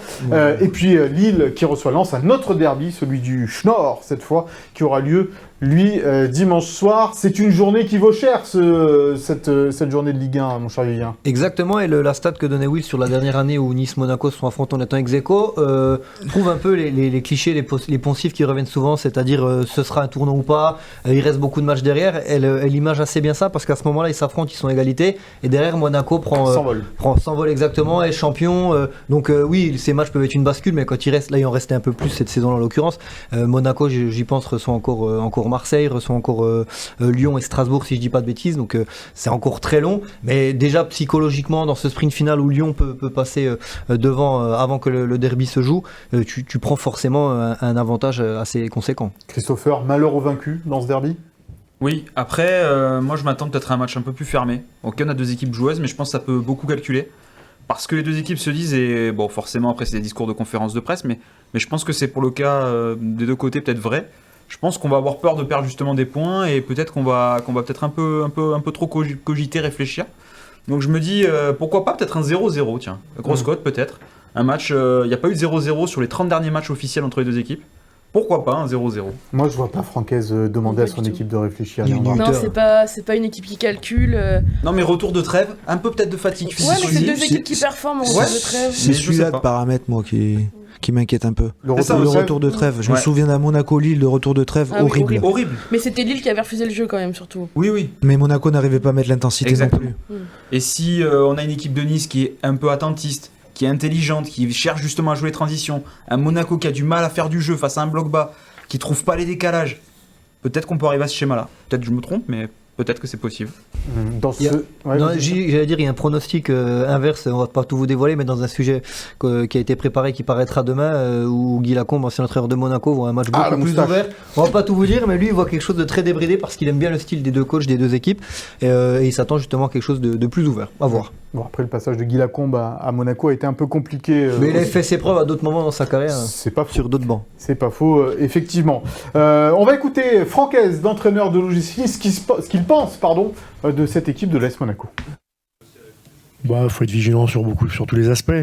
Et puis Lille qui reçoit Lens, un autre derby, celui du Schnorr cette fois, qui aura lieu lui dimanche soir. C'est une journée qui vaut cher, cette journée de Ligue 1, mon cher Vivien. Exactement, et la stat que donnait Will sur la dernière année où Nice-Monaco se sont affrontés en étant ex-aequo prouve un peu les clichés, les poncifs qui reviennent souvent, c'est-à-dire ce sera un tournoi ou pas, il reste beaucoup de matchs derrière. Elle image assez bien ça, parce qu'à ce moment-là ils s'affrontent, ils sont à égalité, et derrière Monaco s'envole exactement, est champion. Donc oui, ces matchs peuvent être une bascule, mais quand il reste, là il en restait un peu plus cette saison en l'occurrence. Monaco, j'y pense, reçoit encore Marseille, reçoit encore Lyon et Strasbourg, si je dis pas de bêtises, donc c'est encore très long, mais déjà psychologiquement dans ce sprint final où Lyon peut passer devant avant que le derby se joue, tu prends forcément un avantage assez conséquent. Christopher, malheur aux vaincus dans ce derby? Oui, après, moi je m'attends peut-être à un match un peu plus fermé. Ok, on a deux équipes joueuses, mais je pense que ça peut beaucoup calculer. Parce que les deux équipes se disent, et bon, forcément, après c'est des discours de conférence de presse, mais je pense que c'est pour le cas des deux côtés peut-être vrai. Je pense qu'on va avoir peur de perdre justement des points, et peut-être qu'on va peut-être un peu trop cogiter, réfléchir. Donc je me dis, pourquoi pas peut-être un 0-0, tiens. Grosse cote peut-être. Un match, il n'y a pas eu de 0-0 sur les 30 derniers matchs officiels entre les deux équipes. Pourquoi pas un 0-0? Moi, je vois pas Francaise demander à son équipe de réfléchir. Non, c'est pas une équipe qui calcule. Non, mais retour de trêve, un peu peut-être de fatigue physique. Ouais, mais c'est deux équipes qui performent en retour de trêve. C'est celui-là de paramètre, moi, qui m'inquiète un peu. Le retour de trêve. Je me souviens d'un Monaco-Lille de retour de trêve horrible. Oui, horrible. Mais c'était Lille qui avait refusé le jeu quand même, surtout. Oui. Mais Monaco n'arrivait pas à mettre l'intensité non plus. Et si on a une équipe de Nice qui est un peu attentiste, qui est intelligente, qui cherche justement à jouer les transitions, un Monaco qui a du mal à faire du jeu face à un bloc bas, qui trouve pas les décalages, peut-être qu'on peut arriver à ce schéma-là. Peut-être que je me trompe, mais peut-être que c'est possible. J'allais dire, il y a un pronostic inverse, on va pas tout vous dévoiler, mais dans un sujet qui a été préparé, qui paraîtra demain, où Guy Lacombe, ancien entraîneur de Monaco, voit un match beaucoup plus ouvert. On va pas tout vous dire, mais lui il voit quelque chose de très débridé, parce qu'il aime bien le style des deux coachs, des deux équipes, et il s'attend justement à quelque chose de plus ouvert. À voir. Bon, après le passage de Guy Lacombe à Monaco a été un peu compliqué. Mais il a fait ses preuves à d'autres moments dans sa carrière. C'est pas faux. Sur d'autres bancs. C'est pas faux, effectivement. On va écouter Francaise, d'entraîneur de l'OGC, ce qu'il pense de cette équipe de l'AS Monaco. Faut être vigilant sur tous les aspects.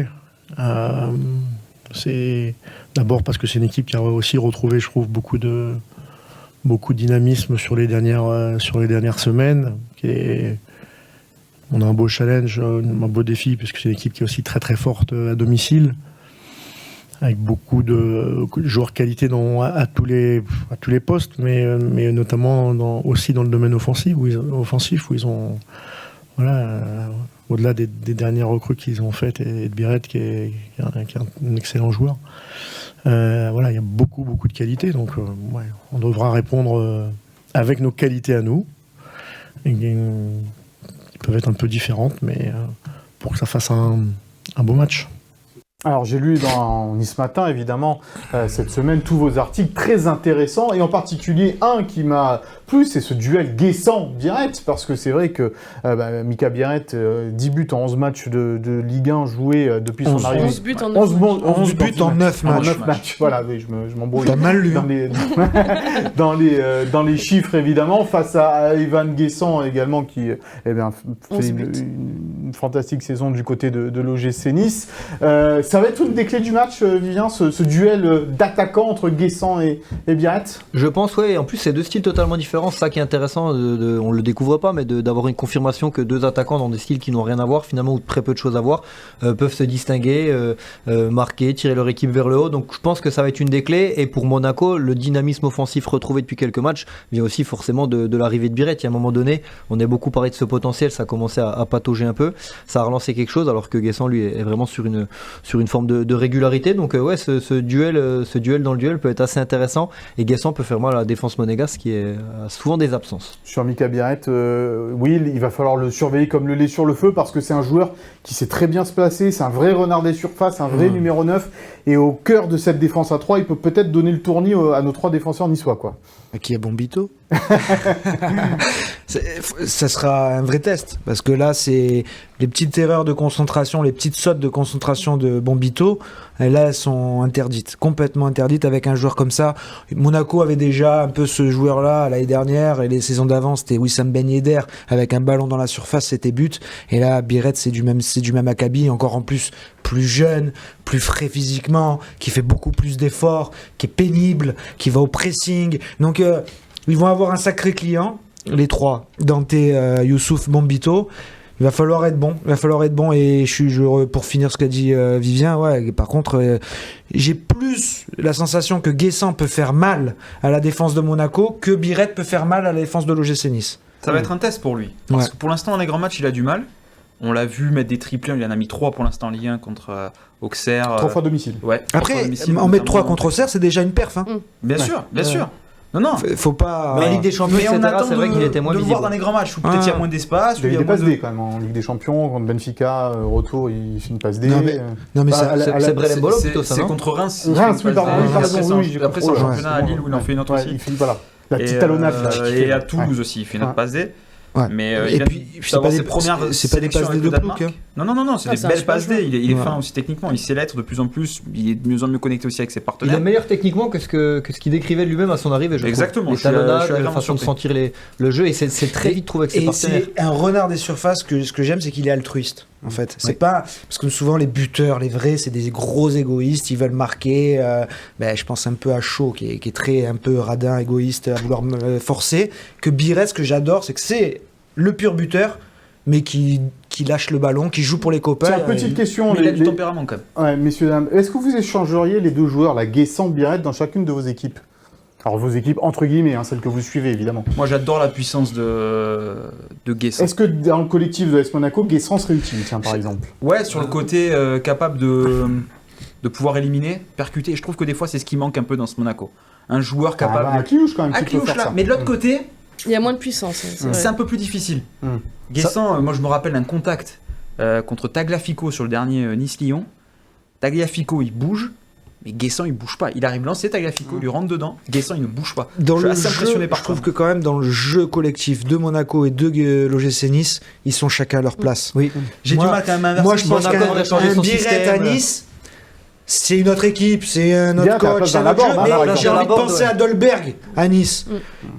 C'est d'abord parce que c'est une équipe qui a aussi retrouvé, je trouve, beaucoup de dynamisme sur les dernières semaines. On a un beau challenge, un beau défi, puisque c'est une équipe qui est aussi très très forte à domicile, avec beaucoup de joueurs qualité à tous les postes, mais notamment aussi dans le domaine offensif, où ils ont au-delà des dernières recrues qu'ils ont faites, et de Biret qui est un excellent joueur. Il y a beaucoup de qualité, donc on devra répondre avec nos qualités à nous. Peuvent être un peu différentes, mais pour que ça fasse un beau match. Alors j'ai lu dans Nice Matin, évidemment, cette semaine, tous vos articles très intéressants, et en particulier un qui m'a plu, c'est ce duel Guessant-Biarrette, parce que c'est vrai que Mika Biarrette, 10 buts en 11 matchs de Ligue 1 joués depuis son arrivée. 11 buts en 9 matchs. 11 buts en 9 matchs. Voilà, oui, je m'embrouille. T'as mal lu. Dans les chiffres, évidemment, face à Evan Guessant également, qui fait une fantastique saison du côté de l'OGC Nice. Ça va être une des clés du match, Vivien, ce duel d'attaquants entre Guessant et Biarrette. Je pense, ouais. En plus, c'est deux styles totalement différents. C'est ça qui est intéressant. On le découvre pas, mais d'avoir une confirmation que deux attaquants dans des styles qui n'ont rien à voir, finalement, ou très peu de choses à voir, peuvent se distinguer, marquer, tirer leur équipe vers le haut. Donc, je pense que ça va être une des clés. Et pour Monaco, le dynamisme offensif retrouvé depuis quelques matchs vient aussi forcément de l'arrivée de Biarrette. Il y a un moment donné, on a beaucoup parlé de ce potentiel, ça a commencé à patauger un peu. Ça a relancé quelque chose, alors que Guessant, lui, est vraiment sur une forme de régularité. Donc ouais, ce duel dans le duel peut être assez intéressant, et Guessant peut faire mal à la défense monégasque qui a souvent des absences. Sur Mika Biarrette, oui, il va falloir le surveiller comme le lait sur le feu, parce que c'est un joueur qui sait très bien se placer, c'est un vrai renard des surfaces, un vrai numéro 9, et au cœur de cette défense à 3, il peut peut-être donner le tournis à nos 3 défenseurs niçois, quoi. Qui est Bombito. Ça sera un vrai test, parce que là, c'est les petites erreurs de concentration, les petites sautes de concentration de Bombito, et là, elles sont interdites, complètement interdites avec un joueur comme ça. Monaco avait déjà un peu ce joueur-là l'année dernière, et les saisons d'avant, c'était Wissam Ben Yedder, avec un ballon dans la surface, c'était but. Et là, Biarrette, c'est du même acabit, encore en plus jeune, plus frais physiquement, qui fait beaucoup plus d'efforts, qui est pénible, qui va au pressing. Donc, ils vont avoir un sacré client, les 3, Dante, Youssouf, Bombito. Il va falloir être bon. Et pour finir ce qu'a dit Vivien, ouais, par contre, j'ai plus la sensation que Guessant peut faire mal à la défense de Monaco que Biarrette peut faire mal à la défense de l'OGC Nice. Ça va être un test pour lui. Parce que pour l'instant, dans les grands matchs, il a du mal. On l'a vu mettre des triplés, il en a mis 3 pour l'instant en Ligue 1 contre Auxerre. 3 fois domicile. Ouais. Après, en mettre 3 contre Auxerre, c'est déjà une perf. Hein. Bien sûr. Non. Faut pas. Mais en Ligue des Champions, mais on attend c'est vrai qu'il était moins visible. De le voir dans les grands matchs où peut-être il y a moins d'espace. Il y a eu des passes D quand même en Ligue des Champions, contre Benfica, retour, il fait une passe D. Non, mais c'est Brel Mbolo plutôt, ça, c'est non contre Reims. Reims, oui, pardon. Après, c'est en championnat à Lille où il en fait une autre aussi. Voilà. La petite talonnade. Et à Toulouse aussi, il fait une autre passe D. Ouais. Mais et puis c'est pas des passes D de Plouc. Non, c'est des belles passes D. Il est fin aussi techniquement, il sait l'être de plus en plus, il est de mieux en mieux connecté aussi avec ses partenaires. Il est meilleur techniquement que ce qu'il décrivait lui-même à son arrivée, je trouve. Exactement. Les talonnades, la façon de sentir le jeu, et c'est très vite trouvé avec ses partenaires. Et c'est un renard des surfaces ce que j'aime, c'est qu'il est altruiste. En fait, c'est pas parce que souvent les buteurs, les vrais, c'est des gros égoïstes. Ils veulent marquer. Je pense un peu à Shaw qui est très un peu radin, égoïste, à vouloir forcer. Que Biarrette, ce que j'adore, c'est que c'est le pur buteur, mais qui lâche le ballon, qui joue pour les copains. Tiens, petite question. Mais il a du tempérament quand même. Ouais, messieurs, dames, est-ce que vous échangeriez les deux joueurs, la Guessant, Biarrette, dans chacune de vos équipes? Alors vos équipes entre guillemets, celles que vous suivez évidemment. Moi j'adore la puissance de Guessant. Est-ce que dans le collectif de AS Monaco, Guessant serait utile, tiens, par exemple? Ouais, sur le côté capable de pouvoir éliminer, percuter. Je trouve que des fois c'est ce qui manque un peu dans ce Monaco. Un joueur capable. Un Kliouche quand même. Un Kliouche là, mais de l'autre côté. Il y a moins de puissance. C'est un peu plus difficile. Guessant, moi je me rappelle un contact contre Tagliafico sur le dernier Nice-Lyon. Tagliafico il bouge, mais Guessant il bouge pas. Il arrive lancer Tagliafico, il lui rentre dedans. Guessant il ne bouge pas. Je suis assez impressionné par ça. Je trouve que quand même dans le jeu collectif de Monaco et de l'OGC Nice, ils sont chacun à leur place. Oui. J'ai du mal quand même à inverser. Moi je pense qu'un Biarrette à Nice, c'est une autre équipe, c'est un autre coach, c'est un autre jeu. Et j'ai envie de penser à Dolberg à Nice.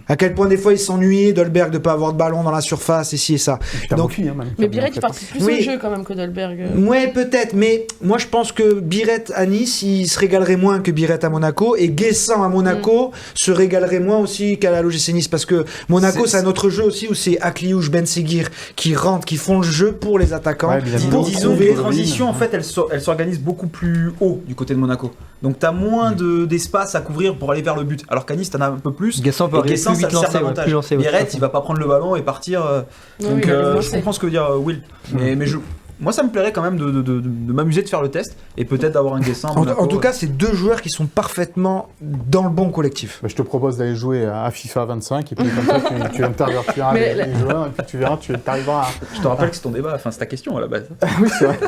À quel point des fois il s'ennuie, Dolberg, de pas avoir de ballon dans la surface, ici et ça. Donc, mais Biarrette il participe plus au jeu quand même que Dolberg. Ouais, peut-être, mais moi je pense que Biarrette à Nice, il se régalerait moins que Biarrette à Monaco, et Guessant à Monaco se régalerait moins aussi qu'à la l'OGC Nice, parce que Monaco c'est un autre jeu aussi où c'est Akliouche, Ben Seguir qui rentrent, qui font le jeu pour les attaquants. Disons que les transitions en fait elles s'organisent beaucoup plus haut du côté de Monaco. Donc t'as moins d'espace à couvrir pour aller vers le but. Alors qu'à Nice t'en as un peu plus. Guessant peut arriver plus vite lancé. Biarrette il va pas prendre le ballon et partir. Donc je comprends ce que veut dire Will. Mais moi ça me plairait quand même de m'amuser de faire le test et peut-être d'avoir un Guessin. En tout cas, c'est deux joueurs qui sont parfaitement dans le bon collectif. Bah, je te propose d'aller jouer à FIFA 25 et puis comme ça tu intervertiras les joueurs et puis tu verras, tu arriveras à... Je te rappelle que c'est ton débat, enfin c'est ta question à la base. Oui, c'est vrai.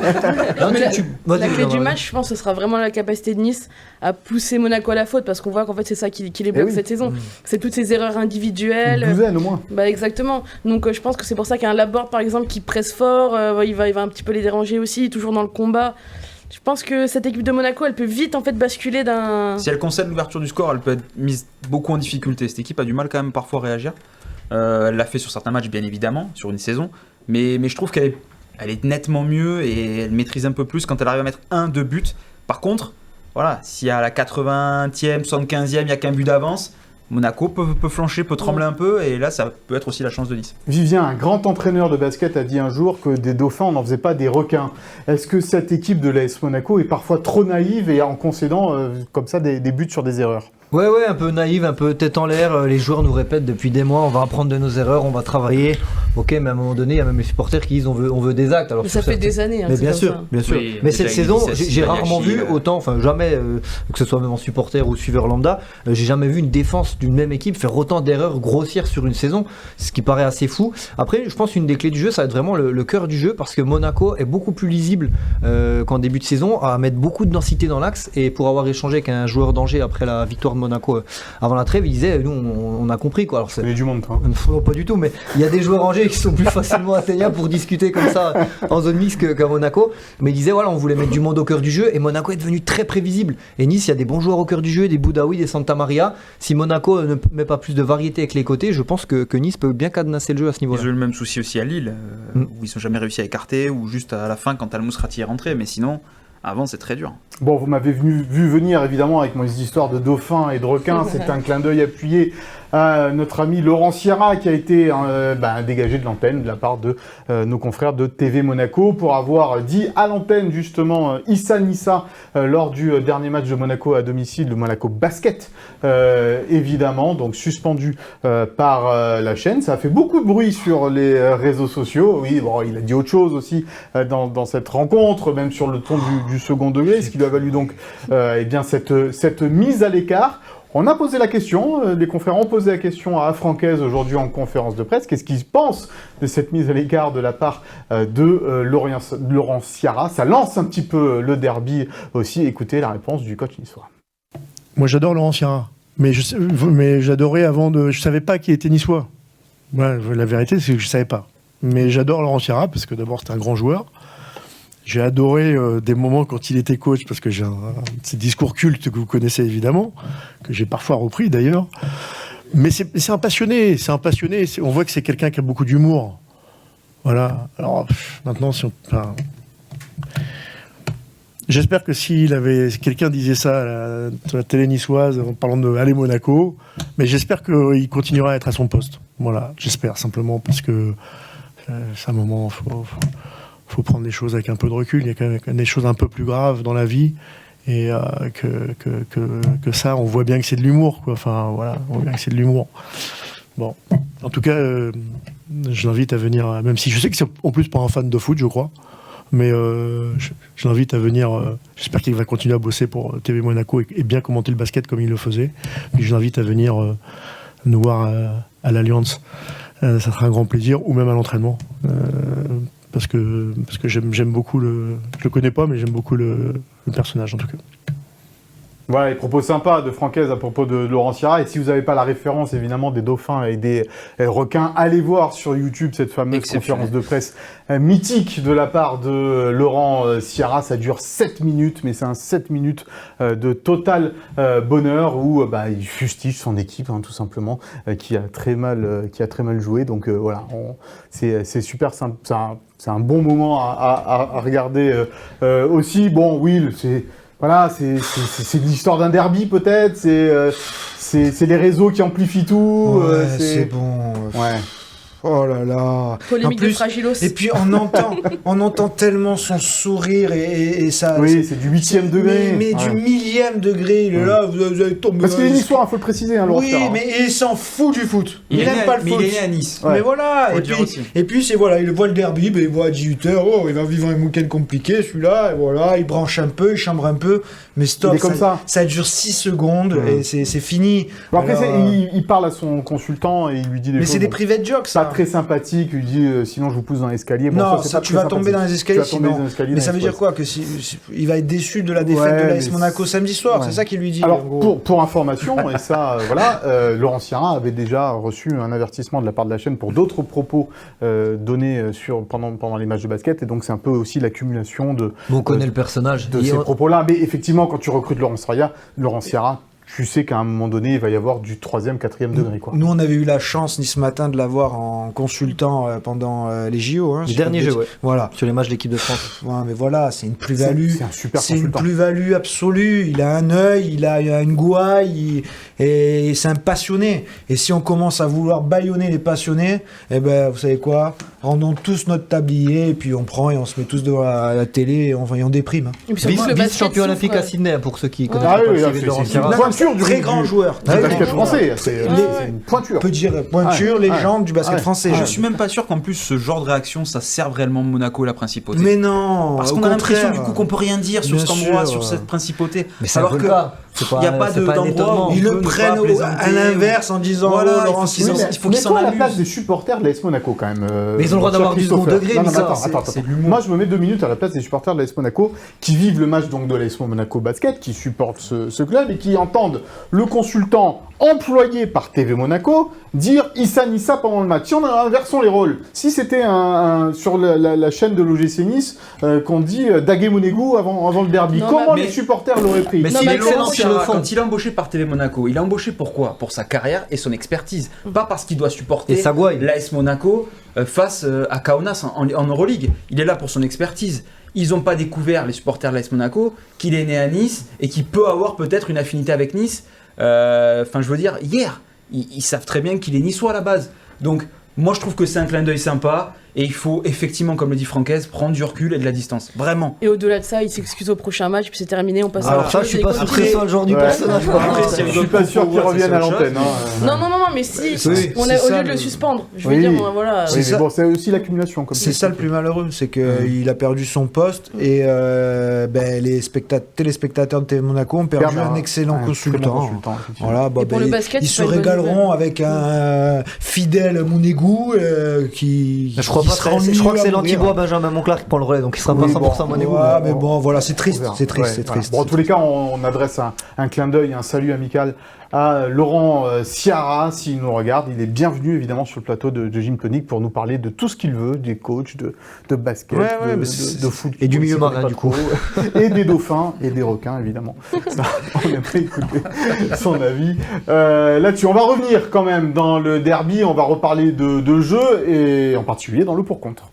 La clé du match, je pense, ce sera vraiment la capacité de Nice à pousser Monaco à la faute, parce qu'on voit qu'en fait c'est ça qui les bloque cette saison. C'est toutes ces erreurs individuelles. Une douzaine au moins. Bah exactement. Donc je pense que c'est pour ça qu'un Laborde par exemple qui presse fort, il va un petit peu les déranger aussi, toujours dans le combat. Je pense que cette équipe de Monaco, elle peut vite en fait basculer d'un... Si elle concède l'ouverture du score, elle peut être mise beaucoup en difficulté. Cette équipe a du mal quand même parfois à réagir. Elle l'a fait sur certains matchs bien évidemment, sur une saison. Mais je trouve qu'elle est nettement mieux et elle maîtrise un peu plus quand elle arrive à mettre 1-2 buts. Par contre, voilà, si à la 80e, 75e, il n'y a qu'un but d'avance, Monaco peut flancher, peut trembler un peu, et là, ça peut être aussi la chance de Nice. Vivien, un grand entraîneur de basket, a dit un jour que des dauphins, on n'en faisait pas des requins. Est-ce que cette équipe de l'AS Monaco est parfois trop naïve et en concédant comme ça des buts sur des erreurs ? Ouais, un peu naïve, un peu tête en l'air. Les joueurs nous répètent depuis des mois, on va apprendre de nos erreurs, on va travailler. Ok, mais à un moment donné, il y a même les supporters qui disent on veut des actes. Alors, mais ça fait des années. Mais bien sûr. Oui, mais cette saison, j'ai rarement vu autant, enfin jamais, que ce soit même en supporter ou suiveur lambda, j'ai jamais vu une défense d'une même équipe faire autant d'erreurs grossières sur une saison, ce qui paraît assez fou. Après, je pense qu'une des clés du jeu, ça va être vraiment le cœur du jeu, parce que Monaco est beaucoup plus lisible qu'en début de saison, à mettre beaucoup de densité dans l'axe. Et pour avoir échangé avec un joueur d'Angers après la victoire de Monaco avant la trêve, il disait nous on a compris quoi. Alors c'est du monde toi. Non, pas du tout, mais il y a des joueurs Angers qui sont plus facilement atteignables pour discuter comme ça en zone mixte qu'à Monaco. Mais il disait voilà, on voulait mettre du monde au cœur du jeu, et Monaco est devenu très prévisible. Et Nice, il y a des bons joueurs au cœur du jeu, des Boudaoui, des Santa Maria. Si Monaco ne met pas plus de variété avec les côtés, je pense que Nice peut bien cadenasser le jeu à ce niveau-là. Ils ont eu le même souci aussi à Lille, où ils n'ont jamais réussi à écarter, ou juste à la fin quand Al Mousrati est rentré, mais sinon avant c'est très dur. Bon, vous m'avez vu venir évidemment avec mes histoires de dauphins et de requins. C'est un clin d'œil appuyé à notre ami Laurent Sierra qui a été dégagé de l'antenne de la part de nos confrères de TV Monaco pour avoir dit à l'antenne justement Issa Nissa lors du dernier match de Monaco à domicile, le Monaco Basket évidemment, donc suspendu par la chaîne. Ça a fait beaucoup de bruit sur les réseaux sociaux. Oui, bon, il a dit autre chose aussi dans cette rencontre, même sur le ton du second degré, ce qui lui a valu donc cette mise à l'écart. On a posé la question, les confrères ont posé la question à Francaise aujourd'hui en conférence de presse. Qu'est-ce qu'ils pensent de cette mise à l'écart de la part de Laurent Sierra? Ça lance un petit peu le derby aussi. Écoutez la réponse du coach niçois. Moi j'adore Laurent Sierra, mais j'adorais avant de... Je savais pas qui était niçois. Ouais, la vérité c'est que je savais pas. Mais j'adore Laurent Sierra parce que d'abord c'est un grand joueur. J'ai adoré des moments quand il était coach, parce que j'ai ces discours cultes que vous connaissez évidemment, que j'ai parfois repris d'ailleurs. Mais c'est un passionné, on voit que c'est quelqu'un qui a beaucoup d'humour. Voilà. Alors maintenant, j'espère que quelqu'un disait ça à la télé niçoise en parlant de Allez Monaco, mais j'espère qu'il continuera à être à son poste. Voilà, j'espère simplement, parce que c'est un moment... faut prendre les choses avec un peu de recul. Il y a quand même des choses un peu plus graves dans la vie, et que ça, on voit bien que c'est de l'humour, quoi. Enfin voilà, on voit bien que c'est de l'humour. Bon, en tout cas, je l'invite à venir, même si je sais que c'est en plus pas un fan de foot, je crois, mais je l'invite à venir. J'espère qu'il va continuer à bosser pour TV Monaco et bien commenter le basket comme il le faisait. Puis je l'invite à venir nous voir à l'Alliance. Ça sera un grand plaisir, ou même à l'entraînement. Parce que j'aime beaucoup je le connais pas, mais j'aime beaucoup le personnage en tout cas. Voilà, les propos sympas de Francaise à propos de Laurent Sierra. Et si vous n'avez pas la référence évidemment des dauphins et des requins, allez voir sur YouTube cette fameuse conférence de presse mythique de la part de Laurent Sierra. Ça dure 7 minutes, mais c'est un 7 minutes de total bonheur où il fustige son équipe, hein, tout simplement, qui a très mal joué. Donc voilà, c'est super simple. C'est un bon moment à regarder aussi. Bon, Will, c'est l'histoire d'un derby peut-être. C'est les réseaux qui amplifient tout. Ouais, c'est bon. Ouais. Oh là là. Polémique En plus, de Fragilos. Et puis on entend tellement son sourire et ça. Oui, c'est du 8e degré. Mais du millième degré, il est là, vous avez tombé. Parce qu'il est niçois, il faut le préciser, Laurent Oui, Ferrand. mais il s'en fout du foot. Il est n'aime né pas le foot. il est né à Nice. Ouais. Mais voilà, Faut le dire aussi. et puis c'est voilà, il voit le derby, il voit à 18h, oh, il va vivre un week-end compliqué celui-là, et voilà, il branche un peu, il chambre un peu, mais stop, Il est comme ça. dure 6 secondes et c'est fini. Bon, après, Alors, il parle à son consultant et il lui dit des mais choses c'est des private jokes, pas ça. très sympathiques. Il lui dit sinon je vous pousse dans l'escalier. Bon, Non, c'est ça, pas tu très vas tomber sympathique. dans les escaliers Tu vas tomber sinon. dans les escaliers Mais ça veut dire quoi que il va être déçu de la défaite Ouais, de mais l'AS Monaco samedi soir, ouais. c'est ça qu'il lui dit. Alors, en gros. pour information, et ça, voilà, Laurent Sierra avait déjà reçu un avertissement de la part de la chaîne pour d'autres propos donnés pendant les matchs de basket, et donc c'est un peu aussi l'accumulation de Bon, on connaît le personnage. ces propos-là. Mais effectivement, quand tu recrutes Laurent Sierra, tu sais qu'à un moment donné, il va y avoir du 3e, 4e degré, quoi. Nous, on avait eu la chance ce matin de l'avoir en consultant pendant les JO. Hein, Les derniers jeux, ouais. Voilà. Sur les matchs de l'équipe de France. Ouais, mais voilà, c'est une plus-value. C'est un super C'est une consultant. plus-value absolue. Il a un œil, il a une gouaille, et c'est un passionné. Et si on commence à vouloir bâillonner les passionnés, eh ben, vous savez quoi? Rendons tous notre tablier, et puis on prend et on se met tous devant la télé et on déprime. Hein. Et puis surtout, le basket Vice-champion olympique souffre. à Sydney, pour ceux qui connaissent Ah pas oui, le là, CV de Laurent c'est Sierra. une pointure du Très grand joueur. du Très basket grand joueur. français. C'est une pointure. On peut dire pointure, Ouais, légende du basket ouais. français. Je suis même pas sûr qu'en plus ce genre de réaction ça serve réellement Monaco la principauté. Mais non, Parce au qu'on a l'impression contraire. du coup qu'on peut rien dire sur Bien cet endroit, sûr. sur cette principauté. Mais c'est un peu le cas. C'est il n'y a pas c'est pas un d'endroit étonnement. où Ils on peut le ne prennent pas plaisanter. à l'inverse en disant Voilà, oh, Laurent il faut qu'ils Sierra. s'en- il faut qu'ils s'en Mets-toi à la place amusent. des supporters de l'AS Monaco quand même. Mais ils ont le droit cher d'avoir du second Christopher. degré, Non, mais mais ça, attends. c'est de l'humour. Moi, je me mets 2 minutes à la place des supporters de l'AS Monaco qui vivent le match donc de l'AS Monaco Basket, qui supportent ce club et qui entendent le consultant employé par TV Monaco dire Issa Nissa pendant le match. Si on inversons les rôles, si c'était sur la chaîne de l'OGC Nice qu'on dit Dagué Monegou avant le derby, Non, comment mais- les supporters l'auraient pris? Mais Non, s'il mais est excellent Laurent sur le Sierra, fond. Quand il est embauché par TV Monaco, il est embauché pourquoi? Pour sa carrière et son expertise. Pas parce qu'il doit supporter Et sa gouaille. l'AS Monaco face à Kaunas en Euroleague. Il est là pour son expertise. Ils n'ont pas découvert, les supporters de l'AS Monaco, qu'il est né à Nice et qu'il peut avoir peut-être une affinité avec Nice. Enfin, je veux dire, hier, ils savent très bien qu'il est niçois à la base. Donc, moi, je trouve que c'est un clin d'œil sympa. Et il faut effectivement, comme le dit Francaise, prendre du recul et de la distance. Vraiment. Et au-delà de ça, il s'excuse au prochain match, puis c'est terminé, on passe à Alors autre ça, chose je suis et pas il sûr que continue. ce soit le genre du Ouais. personnage. Après, Je suis pas sûr qu'il revienne à l'antenne. hein. Non, mais si, Oui, au c'est lieu ça, de le le- suspendre, je veux Oui. dire, voilà. Oui, mais ça. bon, c'est aussi l'accumulation. comme C'est tu ça dis. le plus malheureux, c'est qu'il a perdu son poste et les téléspectateurs de TV Monaco ont perdu un excellent très bon consultant. consultant, effectivement. Voilà, Et pour le basket, ils c'est se pas une bonne régaleront nouvelle. avec un fidèle Monegou qui. Je crois qui pas sera que ennuyeux je crois que à c'est mourir. l'anti-bois Benjamin Monclar qui prend le relais, donc il sera pas Oui, 100% Monégo. Ouais, mais bon, voilà, c'est On triste, verra. c'est triste, Ouais, c'est voilà. triste. Bon, en tous les cas, on adresse un clin d'œil, un salut amical à Laurent Sierra, s'il nous regarde. Il est bienvenu, évidemment, sur le plateau de Gym Tonic pour nous parler de tout ce qu'il veut, des coachs, de basket, Ouais, ouais, mais de foot. et du milieu on sait marin, pas du trop. Et des dauphins et des requins, évidemment. Ça, on aimerait écouter son avis là-dessus. On va revenir quand même dans le derby, on va reparler de jeu, et en particulier dans le pour-contre.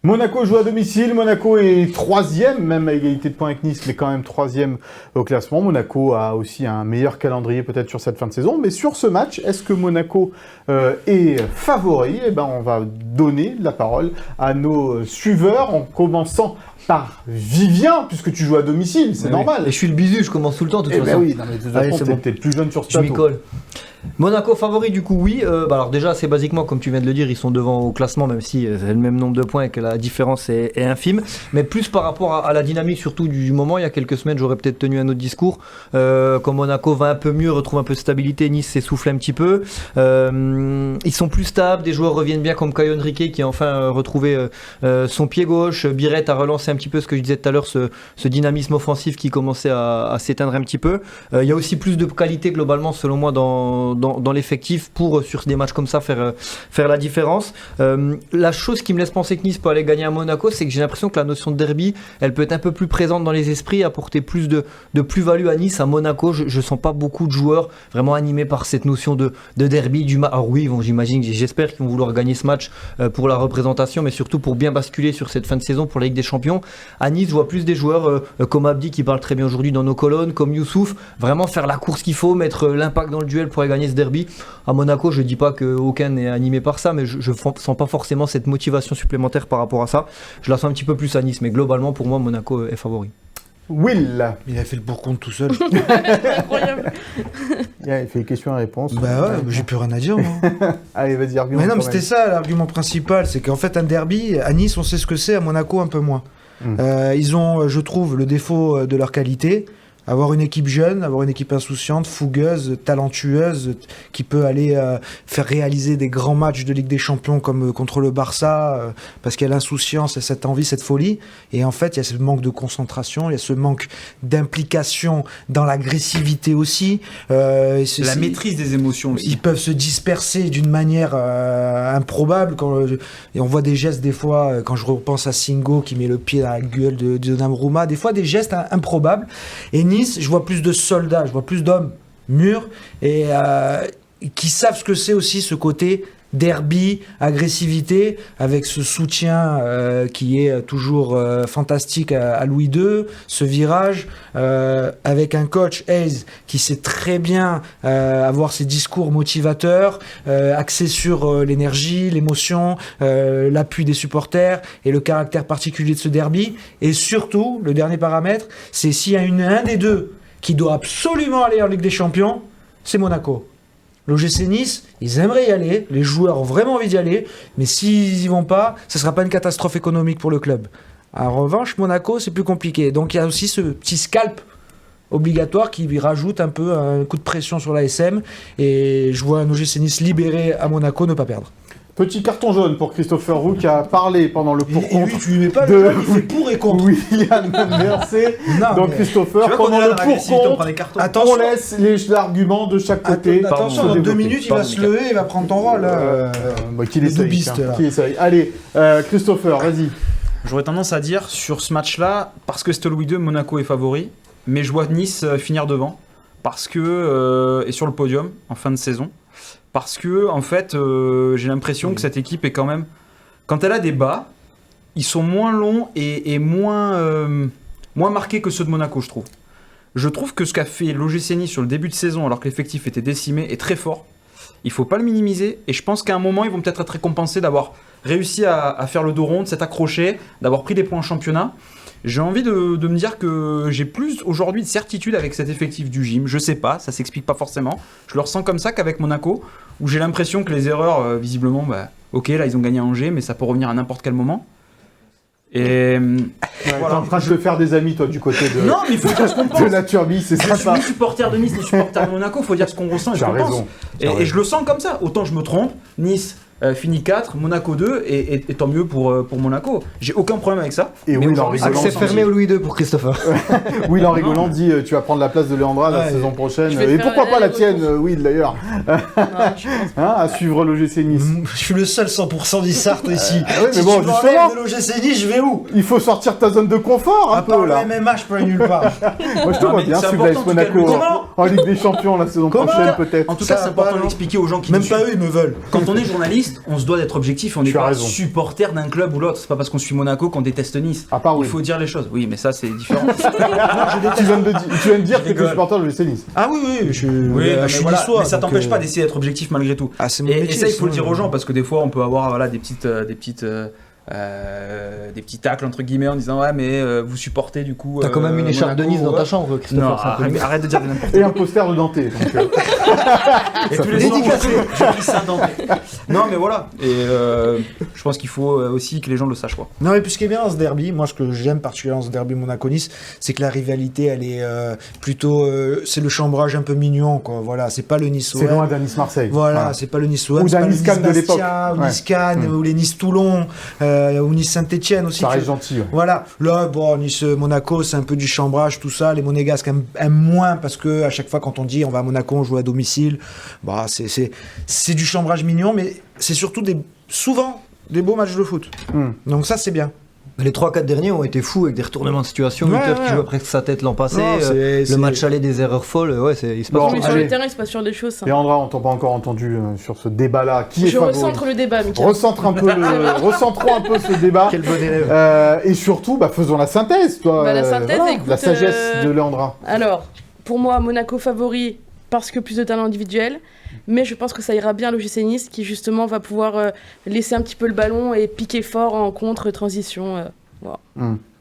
Monaco joue à domicile, Monaco est 3e, même à égalité de points avec Nice, mais quand même 3e au classement. Monaco a aussi un meilleur calendrier peut-être sur cette fin de saison, mais sur ce match, est-ce que Monaco est favori? Eh ben, on va donner la parole à nos suiveurs, en commençant par Vivien, puisque tu joues à domicile, c'est normal. Et je suis le bisu, je commence tout le temps, de toute Eh ben façon. oui, non, mais de toute Allez, façon, c'est bon. t'es le plus jeune sur ce Je m'y plateau. colle. Monaco favori du coup oui, alors déjà assez basiquement comme tu viens de le dire ils sont devant au classement même si c'est le même nombre de points et que la différence est infime, mais plus par rapport à la dynamique surtout du moment. Il y a quelques semaines j'aurais peut-être tenu un autre discours, quand Monaco va un peu mieux, retrouve un peu de stabilité, Nice s'essouffle un petit peu, ils sont plus stables, des joueurs reviennent bien comme Caio Henrique qui a enfin retrouvé son pied gauche, Biret a relancé un petit peu ce que je disais tout à l'heure, ce dynamisme offensif qui commençait à s'éteindre un petit peu, il y a aussi plus de qualité globalement selon moi dans dans l'effectif pour, sur des matchs comme ça, faire la différence. La chose qui me laisse penser que Nice peut aller gagner à Monaco, c'est que j'ai l'impression que la notion de derby, elle peut être un peu plus présente dans les esprits, apporter plus de plus-value à Nice. À Monaco, je sens pas beaucoup de joueurs vraiment animés par cette notion de derby. Alors oui, j'espère qu'ils vont vouloir gagner ce match pour la représentation, mais surtout pour bien basculer sur cette fin de saison pour la Ligue des Champions. À Nice, je vois plus des joueurs comme Abdi qui parle très bien aujourd'hui dans nos colonnes, comme Youssouf, vraiment faire la course qu'il faut, mettre l'impact dans le duel pour aller gagner ce derby. À Monaco, je dis pas qu'aucun n'est animé par ça, mais je sens pas forcément cette motivation supplémentaire par rapport à ça. Je la sens un petit peu plus à Nice, mais globalement pour moi Monaco est favori. Will. Il a fait le pour-compte tout seul. Incroyable. Il fait questions et réponses. Bah ouais, j'ai plus rien à dire moi. Allez, vas-y, argument. Mais non, mais c'était ça l'argument principal, c'est qu'en fait un derby, à Nice on sait ce que c'est, à Monaco un peu moins. Ils ont, je trouve, le défaut de leur qualité. Avoir une équipe jeune, avoir une équipe insouciante, fougueuse, talentueuse, qui peut aller faire réaliser des grands matchs de Ligue des Champions comme contre le Barça, parce qu'il y a l'insouciance, il y a cette envie, cette folie. Et en fait, il y a ce manque de concentration, il y a ce manque d'implication dans l'agressivité aussi. La maîtrise des émotions aussi. Ils peuvent se disperser d'une manière improbable. Et on voit des gestes des fois, quand je repense à Singo qui met le pied dans la gueule de Donnarumma, des fois des gestes improbables. Et Nice, je vois plus de soldats, je vois plus d'hommes mûrs et qui savent ce que c'est aussi ce côté derby, agressivité, avec ce soutien qui est toujours fantastique à Louis II, ce virage, avec un coach, Hayes, qui sait très bien avoir ses discours motivateurs, axés sur l'énergie, l'émotion, l'appui des supporters et le caractère particulier de ce derby. Et surtout, le dernier paramètre, c'est s'il y a un des deux qui doit absolument aller en Ligue des Champions, c'est Monaco. L'OGC Nice, ils aimeraient y aller, les joueurs ont vraiment envie d'y aller, mais s'ils y vont pas, ce sera pas une catastrophe économique pour le club. En revanche, Monaco, c'est plus compliqué. Donc il y a aussi ce petit scalp obligatoire qui lui rajoute un peu un coup de pression sur l'ASM, et je vois un OGC Nice libéré à Monaco ne pas perdre. Petit carton jaune pour Christopher Roux qui a parlé pendant le pour-contre. Et lui, tu lui mets pas le jaune, il fait pour et contre. William Versé. Donc Christopher, pendant le pour-contre, on laisse l'argument de chaque côté. Attention, dans 2 minutes, il va se lever, il va prendre ton rôle. Qu'il essaye. Allez, Christopher, vas-y. J'aurais tendance à dire sur ce match-là, parce que c'était Louis II, Monaco est favori, mais je vois Nice finir devant, parce que et sur le podium en fin de saison. Parce que, en fait, j'ai l'impression que cette équipe est quand même... Quand elle a des bas, ils sont moins longs et moins marqués que ceux de Monaco, je trouve. Je trouve que ce qu'a fait l'OGC Nice sur le début de saison, alors que l'effectif était décimé, est très fort. Il ne faut pas le minimiser. Et je pense qu'à un moment, ils vont peut-être être récompensés d'avoir réussi à faire le dos rond, de s'être accroché, d'avoir pris des points en championnat. J'ai envie de me dire que j'ai plus aujourd'hui de certitude avec cet effectif du gym. Je sais pas, ça s'explique pas forcément. Je le ressens comme ça qu'avec Monaco, où j'ai l'impression que les erreurs, visiblement, ok, là ils ont gagné à Angers, mais ça peut revenir à n'importe quel moment. Et voilà. T'es en train de te faire des amis, toi, du côté de, non, mais il faut dire ce qu'on pense. De la Turbie, c'est sympa. Je suis sympa. ni supporter de Nice, ni supporter de Monaco, il faut dire ce qu'on ressent et ce qu'on pense. Et je le sens comme ça. Autant je me trompe, Nice finit 4, Monaco 2, et tant mieux pour Monaco. J'ai aucun problème avec ça. Et oui, en rigolant. Accès fermé au Louis II pour Christopher. Oui, en rigolant, dit tu vas prendre la place de Leandra la saison prochaine. Et pourquoi pas la tienne, Will, d'ailleurs. À suivre l'OGC Nice. Je suis le seul 100% d'Issart ici. Ouais, mais bon, justement, de l'OGC Nice, je vais où? Il faut sortir ta zone de confort un peu, là. À MMA, je peux aller nulle part. Moi, je te vois bien suivre l'AS Monaco en Ligue des Champions la saison prochaine, peut-être. En tout cas, c'est important d'expliquer aux gens qui même pas eux, ils me veulent. Quand on est journaliste, on se doit d'être objectif, on n'est pas supporter d'un club ou l'autre. C'est pas parce qu'on suit Monaco qu'on déteste Nice. À part, il faut dire les choses. Oui, mais ça c'est différent. Tu viens de dire que tu es supporter de l'OGC Nice. Ah oui, je suis niçois. Mais ça t'empêche pas d'essayer d'être objectif malgré tout. Ah, c'est mon métier, et ça, il faut le dire aux gens parce que des fois, on peut avoir des petits tacles entre guillemets en disant ouais mais vous supportez du coup. T'as quand même une écharpe de Nice dans ta chambre, Christopher. Non, arrête de dire de n'importe quoi. Et un poster de Dante. Et tous les soirs, j'ai ça Dante. Non mais voilà. Et je pense qu'il faut aussi que les gens le sachent quoi. Non mais puis ce qui est bien dans ce derby, moi ce que j'aime particulièrement dans ce derby Monaco-Nice, c'est que la rivalité elle est plutôt c'est le chambrage un peu mignon quoi. Voilà, c'est pas le Nice. C'est loin d'un Nice-Marseille. Voilà, c'est pas le Nice. Ou d'un Nice-Cannes de l'époque. Ou Nice-Cannes ou les Nice-Toulon. ou Nice Saint-Etienne aussi. Ça reste gentil. Ouais. Voilà, là, bon, Nice-Monaco, c'est un peu du chambrage, tout ça. Les Monégasques aiment moins parce que à chaque fois, quand on dit on va à Monaco, on joue à domicile, bah, c'est du chambrage mignon, mais c'est surtout souvent des beaux matchs de foot. Donc ça, c'est bien. Les 3-4 derniers ont été fous avec des retournements de situation. Mutter qui joue après sa tête l'an passé. Le match aller des erreurs folles. Ouais, il se passe sur le terrain, il se passe sur des choses. Et Andra, on t'a pas encore entendu sur ce débat-là. Qui est favori ? Je recentre le débat, Mickaël. Recentrons un peu ce débat. Quel bon élève. Et surtout, faisons la synthèse, toi. La synthèse, écoute, la sagesse de Léandra. Alors, pour moi, Monaco favori parce que plus de talent individuel. Mais je pense que ça ira bien à l'OGC Nice qui justement va pouvoir laisser un petit peu le ballon et piquer fort en contre-transition. Voilà.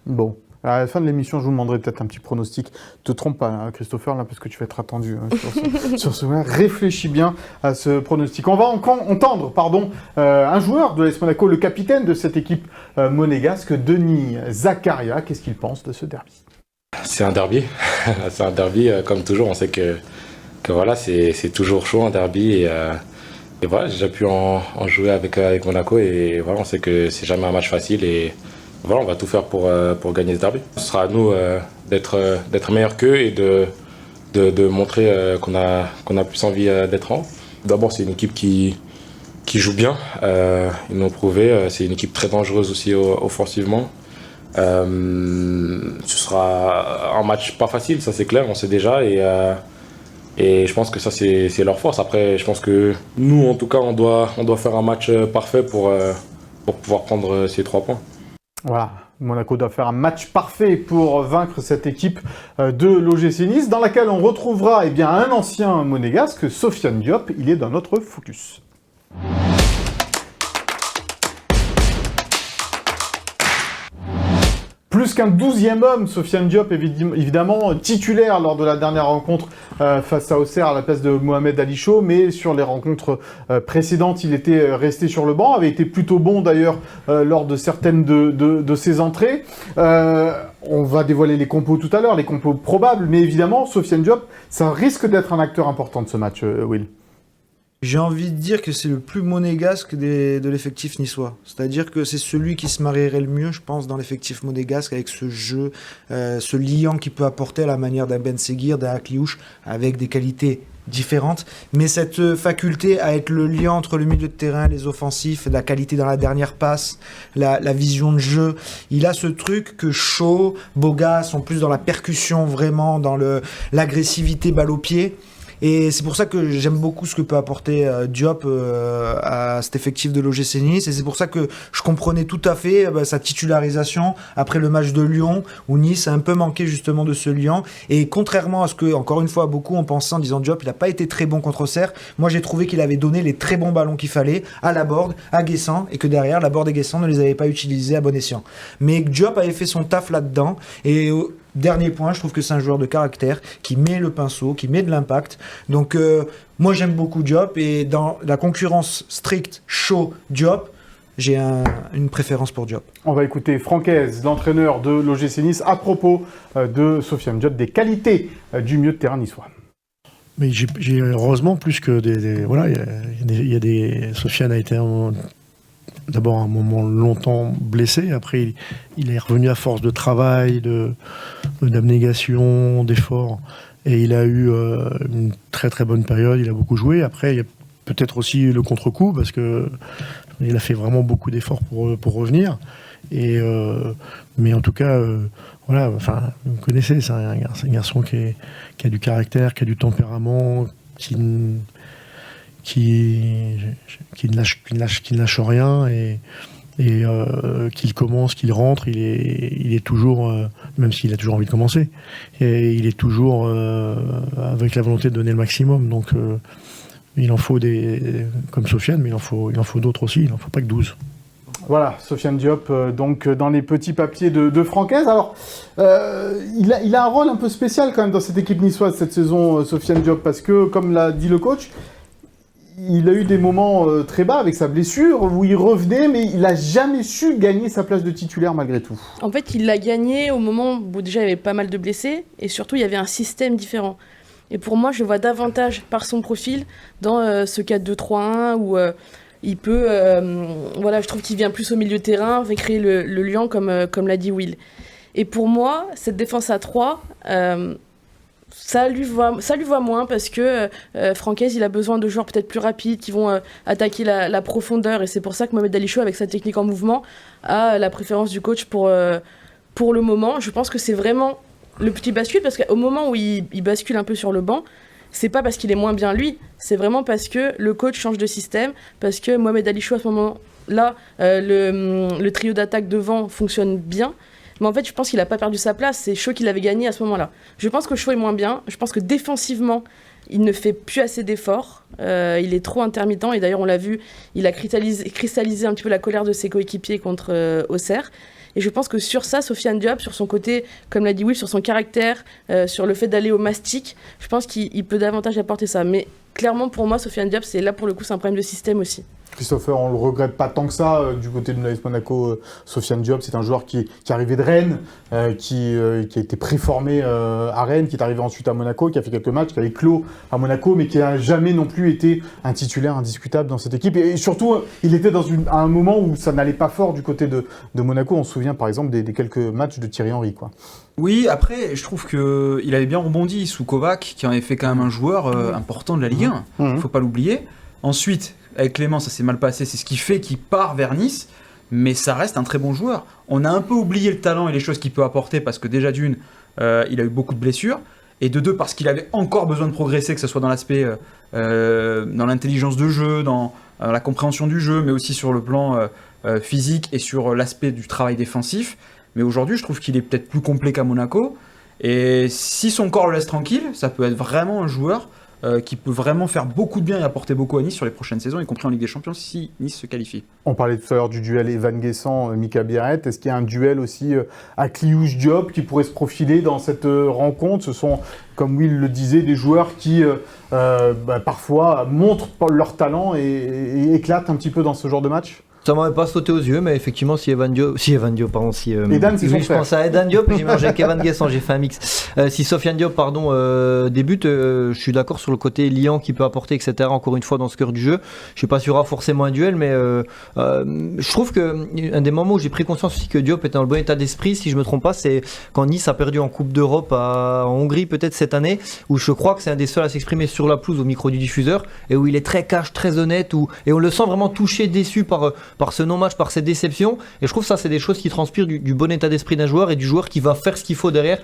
Bon, à la fin de l'émission, je vous demanderai peut-être un petit pronostic. Te trompe pas, hein, Christopher, là, parce que tu vas être attendu sur ce match. Réfléchis bien à ce pronostic. On va entendre un joueur de l'AS Monaco, le capitaine de cette équipe monégasque, Denis Zakaria. Qu'est-ce qu'il pense de ce derby ? C'est un derby. C'est un derby, comme toujours. On sait que voilà, c'est toujours chaud un derby. Et voilà, j'ai déjà pu en jouer avec Monaco. Et voilà, on sait que c'est jamais un match facile. Et voilà, on va tout faire pour gagner ce derby. Ce sera à nous d'être meilleurs qu'eux et de montrer qu'on a plus envie d'être en. D'abord, c'est une équipe qui joue bien. Ils l'ont prouvé. C'est une équipe très dangereuse aussi offensivement. Ce sera un match pas facile, ça c'est clair, on sait déjà. Et je pense que ça c'est leur force. Après, je pense que nous, en tout cas, on doit faire un match parfait pour pouvoir prendre ces 3 points. Voilà, Monaco doit faire un match parfait pour vaincre cette équipe de l'OGC Nice, dans laquelle on retrouvera un ancien monégasque, Sofiane Diop. Il est dans notre focus. Plus qu'un 12e homme, Sofiane Diop, évidemment titulaire lors de la dernière rencontre face à Auxerre à la place de Mohamed Ali Chaud, mais sur les rencontres précédentes, il était resté sur le banc, avait été plutôt bon d'ailleurs lors de certaines de ses entrées. On va dévoiler les compos tout à l'heure, les compos probables, mais évidemment, Sofiane Diop, ça risque d'être un acteur important de ce match, Will. J'ai envie de dire que c'est le plus monégasque de l'effectif niçois. C'est-à-dire que c'est celui qui se marierait le mieux, je pense, dans l'effectif monégasque avec ce jeu, ce liant qu'il peut apporter à la manière d'un Ben Seguir, d'un Akliouche, avec des qualités différentes. Mais cette faculté à être le lien entre le milieu de terrain, les offensifs, la qualité dans la dernière passe, la vision de jeu. Il a ce truc que Chaud, Boga sont plus dans la percussion, vraiment dans l'agressivité balle au pied. Et c'est pour ça que j'aime beaucoup ce que peut apporter Diop à cet effectif de l'OGC Nice. Et c'est pour ça que je comprenais tout à fait sa titularisation après le match de Lyon, où Nice a un peu manqué justement de ce lien. Et contrairement à ce que, encore une fois, beaucoup ont pensé en disant Diop, il n'a pas été très bon contre Auxerre. Moi, j'ai trouvé qu'il avait donné les très bons ballons qu'il fallait à Laborde, à Guessant, et que derrière, Laborde et Guessant ne les avaient pas utilisés à bon escient. Mais Diop avait fait son taf là-dedans. Et dernier point, je trouve que c'est un joueur de caractère qui met le pinceau, qui met de l'impact. Donc moi j'aime beaucoup Diop et dans la concurrence stricte Chaud-Diop, j'ai une préférence pour Diop. On va écouter Francaise, l'entraîneur de l'OGC Nice, à propos de Sofiane Diop, des qualités du milieu de terrain niçois. Mais j'ai heureusement plus que voilà, il y a des Sofiane a été d'abord un moment longtemps blessé, après il est revenu à force de travail, d'abnégation, d'effort, et il a eu une très très bonne période, il a beaucoup joué. Après il y a peut-être aussi le contre-coup, parce que il a fait vraiment beaucoup d'efforts pour revenir, mais en tout cas voilà, enfin vous connaissez, c'est un garçon qui a du caractère, qui a du tempérament, qui ne lâche rien et qu'il commence, qu'il rentre, il est toujours, même s'il a toujours envie de commencer, et il est toujours avec la volonté de donner le maximum. Donc il en faut comme Sofiane, mais il en faut d'autres aussi, il n'en faut pas que 12. Voilà, Sofiane Diop, donc dans les petits papiers de Francaise. Alors, il a un rôle un peu spécial quand même dans cette équipe niçoise cette saison, Sofiane Diop, parce que, comme l'a dit le coach, il a eu des moments très bas avec sa blessure, où il revenait, mais il n'a jamais su gagner sa place de titulaire malgré tout. En fait, il l'a gagné au moment où déjà il y avait pas mal de blessés, et surtout il y avait un système différent. Et pour moi, je le vois davantage par son profil dans ce 4-2-3-1, où il peut, je trouve qu'il vient plus au milieu de terrain, va créer le lien comme l'a dit Will. Et pour moi, cette défense à 3, ça lui va moins parce que Francaise, il a besoin de joueurs peut-être plus rapides qui vont attaquer la profondeur, et c'est pour ça que Mohamed Ali Chou, avec sa technique en mouvement, a la préférence du coach pour le moment. Je pense que c'est vraiment le petit bascule, parce qu'au moment où il bascule un peu sur le banc, c'est pas parce qu'il est moins bien lui, c'est vraiment parce que le coach change de système, parce que Mohamed Ali Chou à ce moment-là, le trio d'attaque devant fonctionne bien. Mais en fait, je pense qu'il n'a pas perdu sa place. C'est Chou qui l'avait gagné à ce moment-là. Je pense que Chou est moins bien. Je pense que défensivement, il ne fait plus assez d'efforts. Il est trop intermittent. Et d'ailleurs, on l'a vu, il a cristallisé un petit peu la colère de ses coéquipiers contre Auxerre. Et je pense que sur ça, Sofiane Diop, sur son côté, comme l'a dit Will, sur son caractère, sur le fait d'aller au mastic, je pense qu'il peut davantage apporter ça. Mais clairement, pour moi, Sofiane Diop, c'est là, pour le coup, c'est un problème de système aussi. Christopher, on le regrette pas tant que ça du côté de l'AS Monaco. Sofiane Diop, c'est un joueur qui est arrivé de Rennes, qui a été préformé à Rennes, qui est arrivé ensuite à Monaco, qui a fait quelques matchs, qui a éclos à Monaco, mais qui n'a jamais non plus été un titulaire indiscutable dans cette équipe. Et surtout, il était à un moment où ça n'allait pas fort du côté de Monaco. On se souvient par exemple des quelques matchs de Thierry Henry, quoi. Oui, après, je trouve qu'il avait bien rebondi sous Kovac, qui en avait fait quand même un joueur important de la Ligue 1. Faut pas l'oublier. Ensuite, avec Clément, ça s'est mal passé, c'est ce qui fait qu'il part vers Nice, mais ça reste un très bon joueur. On a un peu oublié le talent et les choses qu'il peut apporter, parce que déjà d'une, il a eu beaucoup de blessures, et de deux, parce qu'il avait encore besoin de progresser, que ce soit dans l'aspect, dans l'intelligence de jeu, dans la compréhension du jeu, mais aussi sur le plan physique et sur l'aspect du travail défensif. Mais aujourd'hui, je trouve qu'il est peut-être plus complet qu'à Monaco, et si son corps le laisse tranquille, ça peut être vraiment un joueur qui peut vraiment faire beaucoup de bien et apporter beaucoup à Nice sur les prochaines saisons, y compris en Ligue des Champions, si Nice se qualifie. On parlait tout à l'heure du duel Evan Guessant-Mika Biarret. Est-ce qu'il y a un duel aussi à Kliouche Diop qui pourrait se profiler dans cette rencontre? Ce sont, comme Will le disait, des joueurs qui parfois montrent leur talent et éclatent un petit peu dans ce genre de match. Ça m'avait pas sauté aux yeux, mais effectivement, Edan, c'est son je pense à Edan Diop, j'ai mangé avec Evan Guessant, j'ai fait un mix. Si Sofiane Diop, débute, je suis d'accord sur le côté liant qu'il peut apporter, etc. Encore une fois, dans ce cœur du jeu. Je suis pas sûr qu'il y aura forcément un duel, mais je trouve que un des moments où j'ai pris conscience aussi que Diop était dans le bon état d'esprit, si je me trompe pas, c'est quand Nice a perdu en Coupe d'Europe en Hongrie, peut-être cette année, où je crois que c'est un des seuls à s'exprimer sur la pelouse au micro du diffuseur, et où il est très cash, très honnête, et on le sent vraiment touché, déçu par ce non-match, par cette déception. Et je trouve que ça, c'est des choses qui transpirent du bon état d'esprit d'un joueur et du joueur qui va faire ce qu'il faut derrière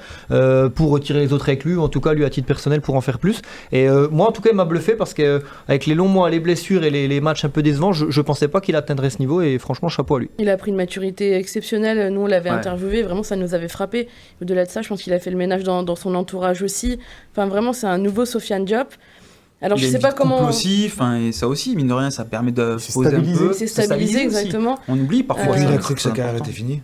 pour retirer les autres avec lui, ou en tout cas lui à titre personnel pour en faire plus. Et moi, en tout cas, il m'a bluffé parce qu'avec les longs mois, les blessures et les matchs un peu décevants, je pensais pas qu'il atteindrait ce niveau, et franchement, chapeau à lui. Il a pris une maturité exceptionnelle. Nous, on l'avait interviewé, vraiment, ça nous avait frappé. Au-delà de ça, je pense qu'il a fait le ménage dans son entourage aussi. Enfin, vraiment, c'est un nouveau Sofiane Diop. Alors, je sais pas comment. Aussi, et ça aussi, mine de rien, ça permet de se poser un peu. C'est stabilisé, exactement. On oublie parfois. Il a cru que sa carrière était finie.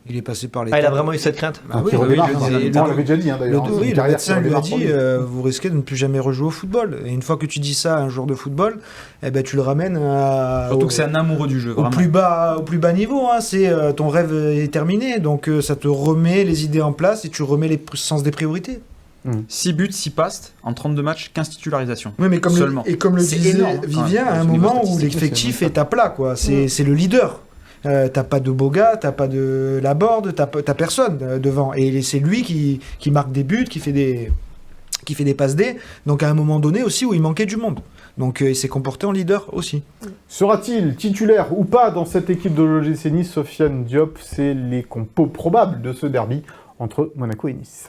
Il est passé par les. Il a vraiment eu cette crainte. On l'avait déjà dit, d'ailleurs. Le médecin lui a dit vous risquez de ne plus jamais rejouer au football. Et une fois que tu dis ça à un joueur de football, tu le ramènes à. Surtout que c'est un amoureux du jeu. Au plus bas niveau. C'est ton rêve est terminé. Donc ça te remet les idées en place et tu remets le sens des priorités. 6 buts, 6 passes, en 32 matchs, 15 titularisations. Oui, mais comme le disait Vivien, à un moment où l'effectif est à plat, quoi. C'est le leader. T'as pas de Boga, t'as pas de Laborde, t'as personne devant. Et c'est lui qui marque des buts, qui fait des passes D. Donc à un moment donné aussi où il manquait du monde. Donc il s'est comporté en leader aussi. Sera-t-il titulaire ou pas dans cette équipe de l'OGC Nice? Sofiane Diop, c'est les compos probables de ce derby entre Monaco et Nice.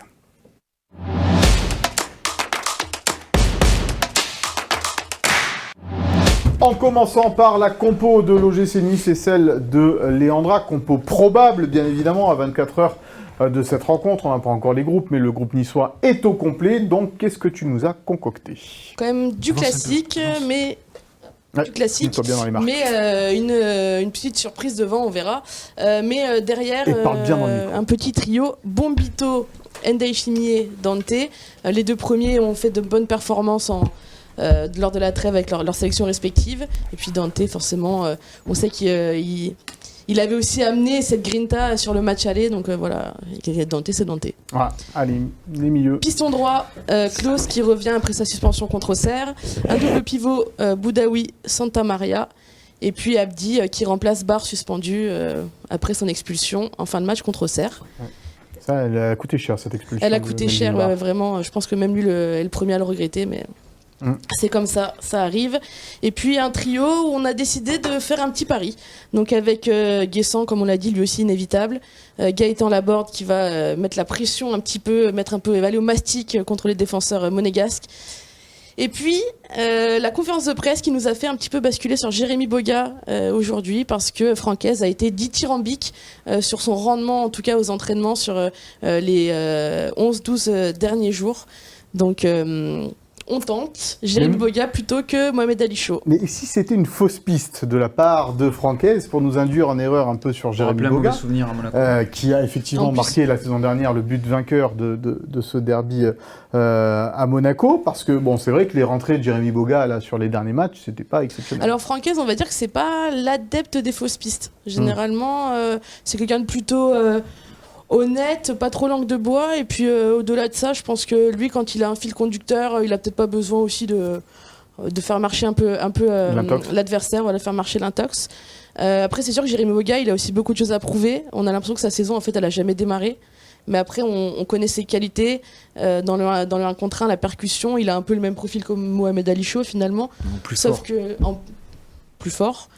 En commençant par la compo de l'OGC Nice et celle de Léandra, compo probable bien évidemment à 24 heures de cette rencontre. On n'a pas encore les groupes, mais le groupe niçois est au complet. Donc qu'est-ce que tu nous as concocté? Quand même du classique, mais... du classique, mais une petite surprise devant, on verra. Mais derrière, un petit trio, Bombito, Ndai Chimier, Dante. Les deux premiers ont fait de bonnes performances lors de la trêve avec leur sélection respective. Et puis Dante, forcément, on sait qu'il avait aussi amené cette grinta sur le match aller. Donc voilà, Dante, c'est Dante. Voilà, allez, les milieux. Piston droit, Klaus qui revient après sa suspension contre Auxerre. Un double pivot, Boudaoui, Santa Maria. Et puis Abdi qui remplace Barre suspendu après son expulsion en fin de match contre Auxerre. Ça, elle a coûté cher cette expulsion. Elle a coûté cher, vraiment. Je pense que même lui est le premier à le regretter, mais c'est comme ça, ça arrive. Et puis un trio où on a décidé de faire un petit pari. Donc avec Guessant, comme on l'a dit, lui aussi inévitable. Gaëtan Laborde qui va mettre la pression un petit peu, aller au mastic contre les défenseurs monégasques. Et puis, la conférence de presse qui nous a fait un petit peu basculer sur Jérémy Boga aujourd'hui, parce que Francaise a été dithyrambique sur son rendement, en tout cas aux entraînements, sur les 11-12 derniers jours. Donc, on tente Jérémy Boga plutôt que Mohamed Ali Chaud. Mais si c'était une fausse piste de la part de Francaise pour nous induire en erreur un peu sur Jérémy Boga, souvenir à Monaco. qui a effectivement marqué la saison dernière le but vainqueur de ce derby à Monaco, parce que bon, c'est vrai que les rentrées de Jérémy Boga là sur les derniers matchs, c'était pas exceptionnel. Alors Francaise, on va dire que c'est pas l'adepte des fausses pistes. Généralement, c'est quelqu'un de plutôt honnête, pas trop langue de bois, et puis au-delà de ça, je pense que lui, quand il a un fil conducteur, il a peut-être pas besoin aussi de faire marcher un peu l'adversaire, faire marcher l'intox. Après, c'est sûr que Jérémy Boga, il a aussi beaucoup de choses à prouver. On a l'impression que sa saison, en fait, elle a jamais démarré. Mais après, on connaît ses qualités. Dans le 1 contre 1, la percussion, il a un peu le même profil que Mohamed Ali Chaud, finalement. Sauf que plus fort.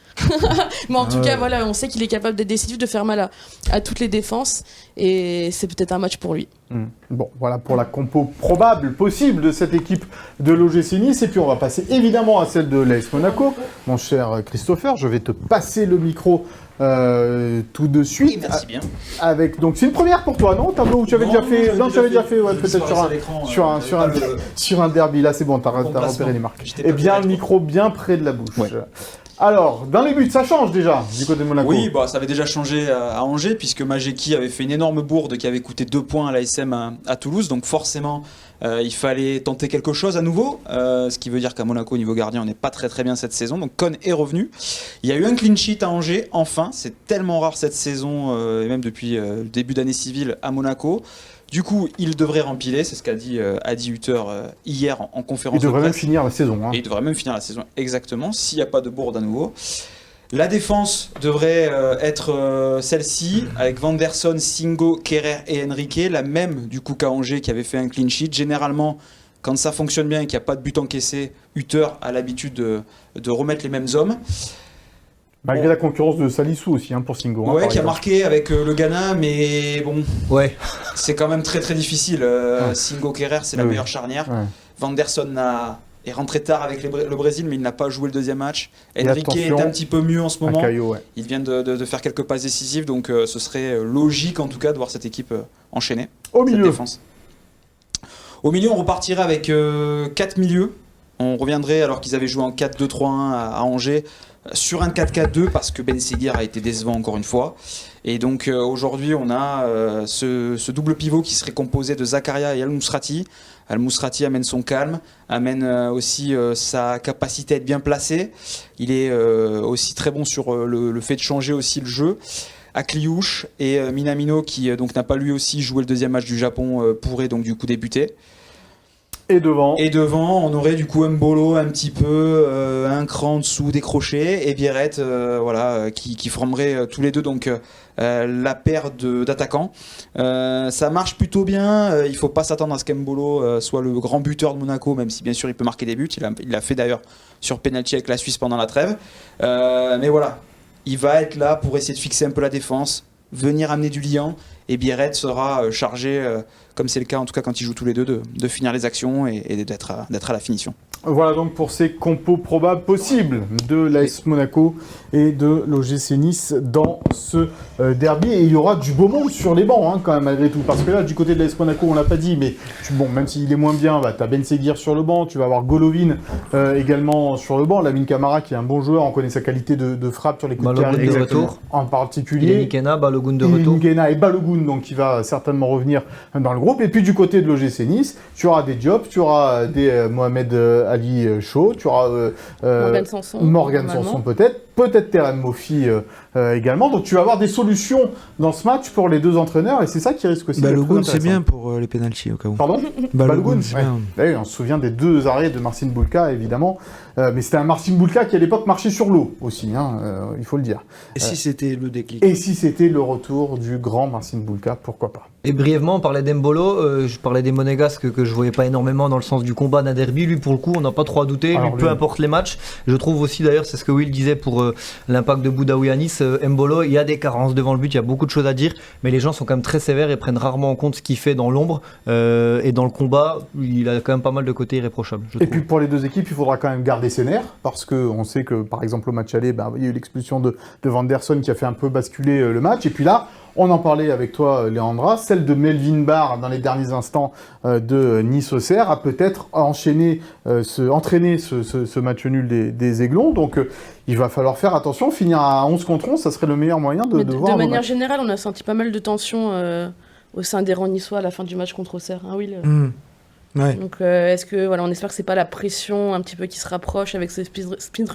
Mais en tout cas, voilà, on sait qu'il est capable d'être décisif, de faire mal à toutes les défenses, et c'est peut-être un match pour lui. Bon, voilà pour la compo probable, possible de cette équipe de l'OGC Nice, et puis on va passer évidemment à celle de l'AS Monaco. Mon cher Christopher, je vais te passer le micro tout de suite. Oui, merci bien. Donc c'est une première pour toi, non? Tableau où tu avais déjà fait, non, tu avais déjà fait, peut-être sur un derby. Là, c'est bon, t'as repéré les marques. Et bien le micro bien près de la bouche. Ouais. Alors, dans les buts, ça change déjà du côté de Monaco. Oui, ça avait déjà changé à Angers, puisque Majeki avait fait une énorme bourde qui avait coûté 2 points à l'ASM à Toulouse. Donc forcément, il fallait tenter quelque chose à nouveau. Ce qui veut dire qu'à Monaco, au niveau gardien, on n'est pas très très bien cette saison. Donc Cohn est revenu. Il y a eu un clean sheet à Angers, enfin. C'est tellement rare cette saison, et même depuis le début d'année civile à Monaco. Du coup, il devrait rempiler, c'est ce qu'a dit Adi Hutter hier en conférence de presse. Il devrait même finir la saison. Et il devrait même finir la saison, exactement, s'il n'y a pas de bourde à nouveau. La défense devrait être celle-ci, avec Vanderson, Singo, Kerrer et Henrique, la même du coup qu'à Angers qui avait fait un clean sheet. Généralement, quand ça fonctionne bien et qu'il n'y a pas de but encaissé, Hutter a l'habitude de remettre les mêmes hommes. Malgré la concurrence de Salissou aussi pour Singo. Ouais, qui a marqué avec le Ghana, mais bon, c'est quand même très très difficile. Singo Kerrer, c'est la meilleure charnière. Vanderson est rentré tard avec le Brésil, mais il n'a pas joué le deuxième match. Henrique est un petit peu mieux en ce moment. Il vient de faire quelques passes décisives, donc ce serait logique en tout cas de voir cette équipe enchaîner. Au milieu. Défense. Au milieu, on repartirait avec 4 milieux. On reviendrait alors qu'ils avaient joué en 4-2-3-1 à Angers. Sur un 4-4-2 parce que Ben Seguir a été décevant encore une fois. Et donc aujourd'hui on a ce double pivot qui serait composé de Zakaria et Al-Mousrati. Al-Mousrati amène son calme, amène aussi sa capacité à être bien placé. Il est aussi très bon sur le fait de changer aussi le jeu. Akliouche et Minamino qui donc n'a pas lui aussi joué le deuxième match du Japon pourrait donc du coup débuter. Et devant, on aurait du coup Mbolo un petit peu un cran en dessous décroché et Biarret qui formerait tous les deux donc la paire d'attaquants. Ça marche plutôt bien. Il faut pas s'attendre à ce qu'Mbolo soit le grand buteur de Monaco, même si bien sûr il peut marquer des buts. Il l'a fait d'ailleurs sur penalty avec la Suisse pendant la trêve. Mais voilà, il va être là pour essayer de fixer un peu la défense, venir amener du liant, et Biarret sera chargé, comme c'est le cas en tout cas quand ils jouent tous les deux, de finir les actions et d'être à la finition. Voilà donc pour ces compos probables possibles de l'AS Monaco et de l'OGC Nice dans ce derby. Et il y aura du beau monde sur les bancs quand même malgré tout. Parce que là du côté de l'AS Monaco on l'a pas dit, mais même s'il est moins bien, tu as Ben Seguir sur le banc, tu vas avoir Golovin également sur le banc, Lamine Camara qui est un bon joueur, on connaît sa qualité de frappe sur les coups de carré de retour en particulier. Nikena, Balogun de retour. Nikena et Balogun Balogun, donc qui va certainement revenir dans le groupe. Et puis du côté de l'OGC Nice, tu auras des Diop, tu auras des Mohamed Ali Chaud, tu auras Morgan Sanson peut-être Terem Moffi également. Donc tu vas avoir des solutions dans ce match pour les deux entraîneurs et c'est ça qui risque aussi d'être Balogun, très c'est intéressant. bien pour les pénaltys au cas où. Pardon Balogun, c'est bien. Ouais, on se souvient des 2 arrêts de Marcin Bulka, évidemment. Mais c'était un Marcin Bulka qui, à l'époque, marchait sur l'eau aussi, il faut le dire. Et si c'était le déclic? Et si c'était le retour du grand Marcin Bulka, pourquoi pas. Et brièvement, on parlait d'Embolo, je parlais des Monégasques que je voyais pas énormément dans le sens du combat d'un derby. Lui, pour le coup, on n'a pas trop à douter. Alors, peu importe les matchs. Je trouve aussi, d'ailleurs, c'est ce que Will disait pour l'impact de Boudaoui à Nice. Mbolo, il y a des carences devant le but, il y a beaucoup de choses à dire, mais les gens sont quand même très sévères et prennent rarement en compte ce qu'il fait dans l'ombre. Et dans le combat, il a quand même pas mal de côtés irréprochables. Et puis pour les deux équipes, il faudra quand même garder ses nerfs, parce qu'on sait que, par exemple, au match aller, il y a eu l'expulsion de Vanderson qui a fait un peu basculer le match. Et puis là, on en parlait avec toi, Léandra, celle de Melvin Barr dans les derniers instants de Nice-Auxerre a peut-être entraîné ce match nul des Aiglons. Donc il va falloir faire attention. Finir à 11 contre 11, ça serait le meilleur moyen de voir. De manière générale, on a senti pas mal de tension au sein des rangs niçois à la fin du match contre Auxerre. Hein, Will Ouais. Donc est-ce que on espère que c'est pas la pression un petit peu qui se rapproche avec ce sprint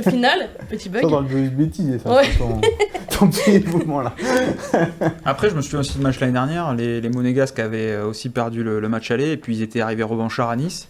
final, petit bug. Ça dans le bêtise, ça, Ouais. ton petit mouvement là. Après, je me souviens aussi de match l'année dernière. Les Monégasques avaient aussi perdu le match aller et puis ils étaient arrivés revanchards à Nice.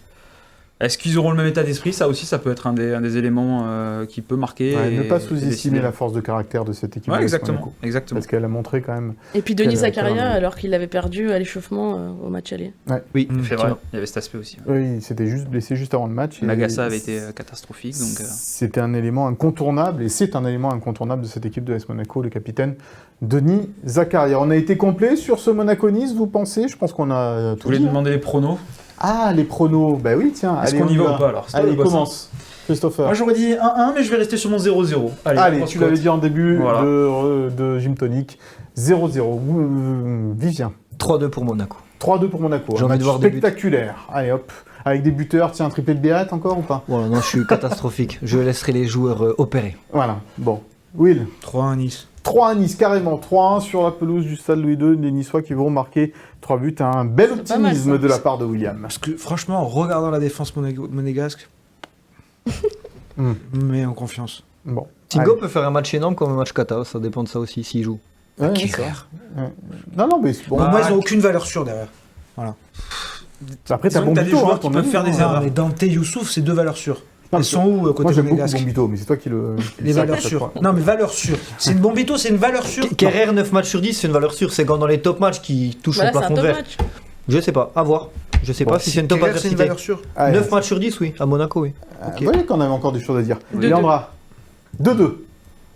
Est-ce qu'ils auront le même état d'esprit? Ça aussi, ça peut être un des éléments qui peut marquer. Ouais, ne pas sous-estimer la force de caractère de cette équipe. Ouais, de exactement. Parce qu'elle a montré quand même. Et puis Denis Quel Zakaria, un- alors qu'il l'avait perdu à l'échauffement au match aller. Oui, C'est vrai, il y avait cet aspect aussi. Oui, il s'était juste blessé juste avant le match. et Nagasa avait été catastrophique. Donc, C'était un élément incontournable, et c'est un élément incontournable de cette équipe de AS Monaco, le capitaine Denis Zakaria. On a été complet sur ce Monaco-Nice, vous pensez? Je pense qu'on a je tout voulais dit. demander les pronos. Ah, les pronos. Bah oui, tiens. Est-ce allez, qu'on y on va ou pas alors? C'est toi Allez, le boss, commence. Christopher. Moi j'aurais dit 1-1, mais je vais rester sur mon 0-0. Allez, grosse tu l'avais cote. dit en début Voilà. de Gym Tonic. 0-0. Vivien. 3-2 pour Monaco. 3-2 pour Monaco. J'ai Un envie match de voir des buts. spectaculaire. Allez, hop. Avec des buteurs. Tiens, un triplé de Béret encore ou pas? Voilà, non, je suis catastrophique. Je laisserai les joueurs opérer. Voilà. Bon. Will. 3 à Nice. 3 à Nice, carrément. 3-1 sur la pelouse du stade Louis II. Les Niçois qui vont marquer 3 buts. Un bel C'est pas mal, optimisme ça. de la part de William. Parce que franchement, en regardant la défense monégasque, mais en confiance. Bon. Tingo peut faire un match énorme comme un match kata, ça dépend de ça aussi s'il joue. Ouais, Qui est ça. clair. Ouais. Non, mais c'est bon. Pour moi, ils n'ont aucune valeur sûre derrière. Après, t'as Disons que t'as des Bombito, joueurs hein, qui ton peuvent ami, faire des hein. erreurs. Non, mais Dante Youssouf, c'est 2 valeurs sûres. Non, Elles sont où côté Moi, j'aime beaucoup monégasque? Bombito, mais c'est toi qui le. Les valeurs sûres. Non, mais valeurs sûres. C'est une Bombito, c'est une valeur sûre. Kerrer 9 matchs sur 10, c'est une valeur sûre. C'est quand dans les top matchs qui touchent Voilà, au c'est un plafond de top verre. match. Je sais pas, à voir. Je sais Bon, pas si c'est une top Kerrer, c'est une adversité. valeur sûre. Allez, 9 matchs sur 10, oui, à Monaco, oui. Vous voyez qu'on avait encore des choses à dire. 2-2. Léandra, 2-2.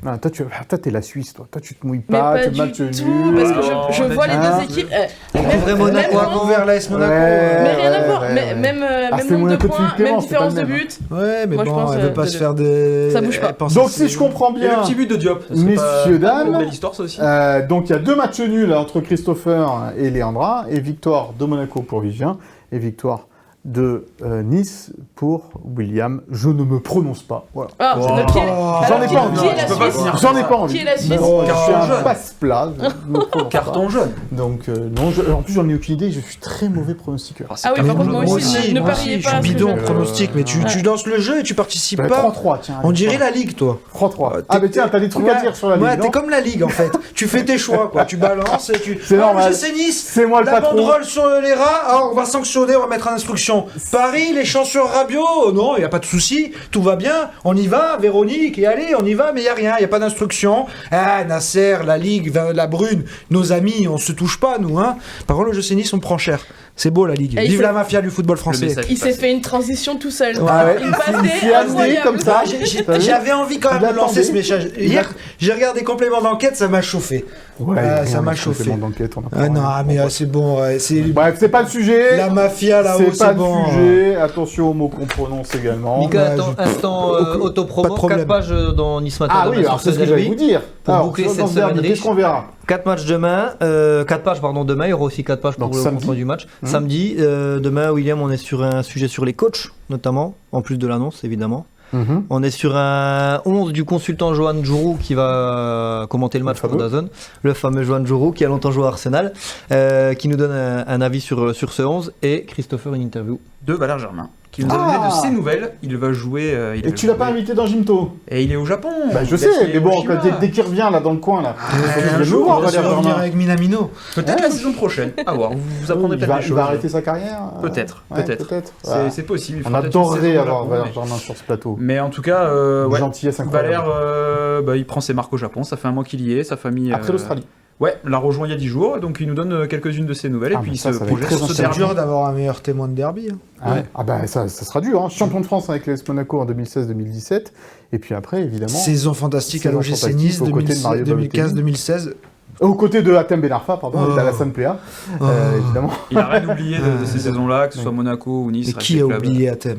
Non, toi, t'es la Suisse, toi. Toi, tu te mouilles Mais pas, pas tu du match tout, nul. parce que je on a vois dit les un. deux équipes. Couvrait Monaco même à point, Envers l'AS Monaco. mais rien à voir. ouais. Même c'était nombre de Monaco de points, Philippe Clément, même c'est pas différence le de même, but. Ouais, mais Moi, je bon, pense, elle veut pas de- se faire des. Ça bouge pas. elle pense Donc, que si c'est- je comprends Et le bien, petit but de Diop. Ça serait messieurs, pas dames, une belle histoire ça aussi. donc il y a 2 matchs nuls entre Christopher et Léandra, et victoire de Monaco pour Vivien, et victoire de Nice pour William. Je ne me prononce pas. Voilà. Ah, Oh. donc qui est- J'en alors, ai qui- pas envie. Qui est la Tu peux pas Suisse finir. J'en ai pas envie. Qui est la Suisse Non, je suis Carton un jaune. passe-plat. je ne me prononce Carton pas. jaune. Donc, non, en plus, j'en ai aucune idée. Je suis très mauvais pronostiqueur. Ah oui, par contre, moi aussi, ne moi pariez aussi, pas. je à suis ce que bidon en j'aime. pronostic, mais tu Ouais. lances le jeu et tu participes Bah, pas. 3-3, tiens. On allez, dirait la Ligue, toi. 3-3. T'es- Ah, mais tiens, t'as des trucs à dire sur la Ligue, Ouais, non t'es comme la Ligue en fait. Tu fais tes choix, quoi. Tu balances et tu. C'est normal. C'est Nice. C'est moi le La patron. banderole sur les rats, ah, on va sanctionner, on va mettre en instruction. Paris, les chants sur Rabiot, non, il n'y a pas de souci, tout va bien, on y va, Véronique, et allez, on y va, mais il n'y a rien, il n'y a pas d'instruction. Ah, Nasser, la Ligue, la Brune, nos amis, on se touche pas, nous, hein. Par contre, le jeu Nice, on prend cher. C'est beau la Ligue. Et il Vive s'est- la mafia du football Le français. message Il s'est passé. fait une transition tout seul. Ah ouais, Une il passée s'est amené incroyable. comme ça. Ah, j'avais envie quand même Il de lancer attendait. ce message. Hier, j'ai regardé complément d'enquête, ça m'a chauffé. Ouais, ça m'a on a chauffé. complément d'enquête, on a pas Ah non, rien. mais c'est bon, c'est Bref, c'est pas le sujet. la mafia là-haut, C'est pas c'est le bon. sujet. Attention aux mots qu'on prononce également. Mika, bah, instant pas de autopromo, problème. 4 pages dans Nice Matin Ah demain oui, sur alors ce c'est ce que j'allais derby. vous dire. Pour Alors, boucler dans cette ce derby, semaine qu'est-ce qu'on verra 4 matchs demain, 4 pages pardon demain, il y aura aussi 4 pages pour Donc le samedi. compte du match. Mhm. Samedi, demain William, on est sur un sujet sur les coachs notamment, en plus de l'annonce évidemment. On est sur un 11 du consultant Johan Djourou qui va commenter le match pour DAZN. Le fameux Johan Djourou qui a longtemps joué à Arsenal, qui nous donne un avis sur ce 11. Et Christopher, une interview de Valère Germain, qui nous a donné de ses nouvelles. Il va jouer. Et tu l'as pas invité dans Jimto? Et il est au Japon. Bah, je sais, mais bon, dès qu'il revient là dans le coin, là. Un jour, on va revenir avec Minamino. Peut-être la saison prochaine. À voir. Vous apprendrez peut-être des choses. Il va arrêter sa carrière. Peut-être. C'est possible. On adorerait avoir Valère Germain sur ce plateau. Mais en tout cas, gentillesse incroyable. Valère, il prend ses marques au Japon. Ça fait un mois qu'il y est. Sa famille. Après l'Australie. Ouais, l'a rejoint il y a 10 jours, donc il nous donne quelques-unes de ses nouvelles, et puis il se projette sur ce derby. C'est dur d'avoir un meilleur témoin de derby. Ah bah ça sera dur, hein. Champion de France avec l'AS Monaco en 2016-2017, et puis après évidemment... Saison fantastique à l'OGC Nice 2015-2016. Aux côtés de Hatem Ben Arfa, pardon, et d'Alassane Plea, évidemment. Il a rien oublié de ces saisons-là, que ce soit Monaco ou Nice. Et qui a oublié Hatem?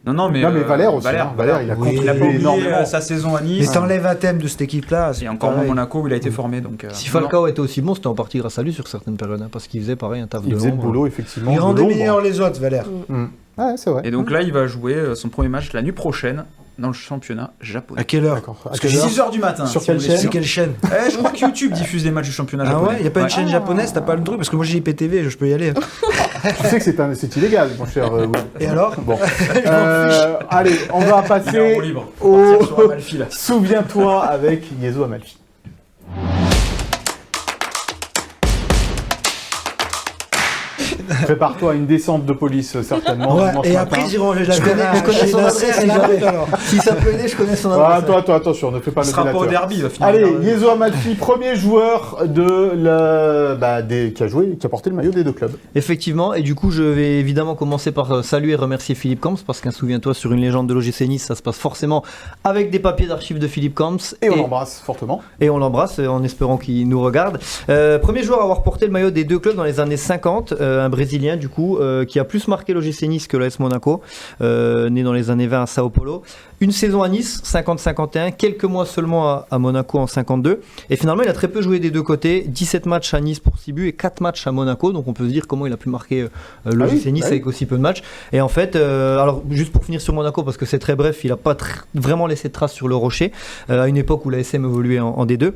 Non, mais Valère aussi. Valère, il a pas oublié sa saison à Nice. Mais t'enlèves Hatem de cette équipe-là. Et encore moins Monaco où il a été formé. Donc, si Falcao était aussi bon, c'était en partie grâce à lui sur certaines périodes, parce qu'il faisait pareil un taf de l'ombre. Il faisait le boulot, effectivement. Il rendait meilleur les autres, Valère. Ouais, c'est vrai. Et donc là, il va jouer son premier match la nuit prochaine dans le championnat japonais. À quelle heure? Parce que 6h du matin. Sur quelle chaîne? Sur quelle chaîne? Je crois que YouTube diffuse des matchs du championnat japonais. Ah ouais? Il n'y a pas une chaîne japonaise? T'as pas le truc? Parce que moi j'ai IPTV, je peux y aller. Tu sais que c'est illégal, mon cher Will. Et alors? Bon. Allez, on va passer au Souviens-toi avec Yezo Amalfi. Prépare-toi à une descente de police, certainement. Ouais, et après, je connais son adresse. Si ça peut aider, je connais son adresse. Toi, attention, ne fais pas le délateur. Ce sera pas au derby, va finir. Allez, Yezo Amalfi, premier joueur qui a porté le maillot des deux clubs. Effectivement, et du coup, je vais évidemment commencer par saluer et remercier Philippe Camps, parce qu'un souviens-toi sur une légende de l'OGC Nice, ça se passe forcément avec des papiers d'archives de Philippe Camps. Et on l'embrasse fortement. Et on l'embrasse en espérant qu'il nous regarde. Premier joueur à avoir porté le maillot des deux clubs dans les années 50, un Brésilien du coup, qui a plus marqué l'OGC Nice que l'AS Monaco, né dans les années 20 à Sao Paulo. Une saison à Nice, 50-51, quelques mois seulement à Monaco en 52. Et finalement, il a très peu joué des deux côtés, 17 matchs à Nice pour 6 buts et 4 matchs à Monaco. Donc on peut se dire comment il a pu marquer l'OGC Nice avec aussi peu de matchs. Et en fait, alors juste pour finir sur Monaco, parce que c'est très bref, il n'a pas vraiment laissé de traces sur le Rocher, à une époque où l'ASM évoluait en D2.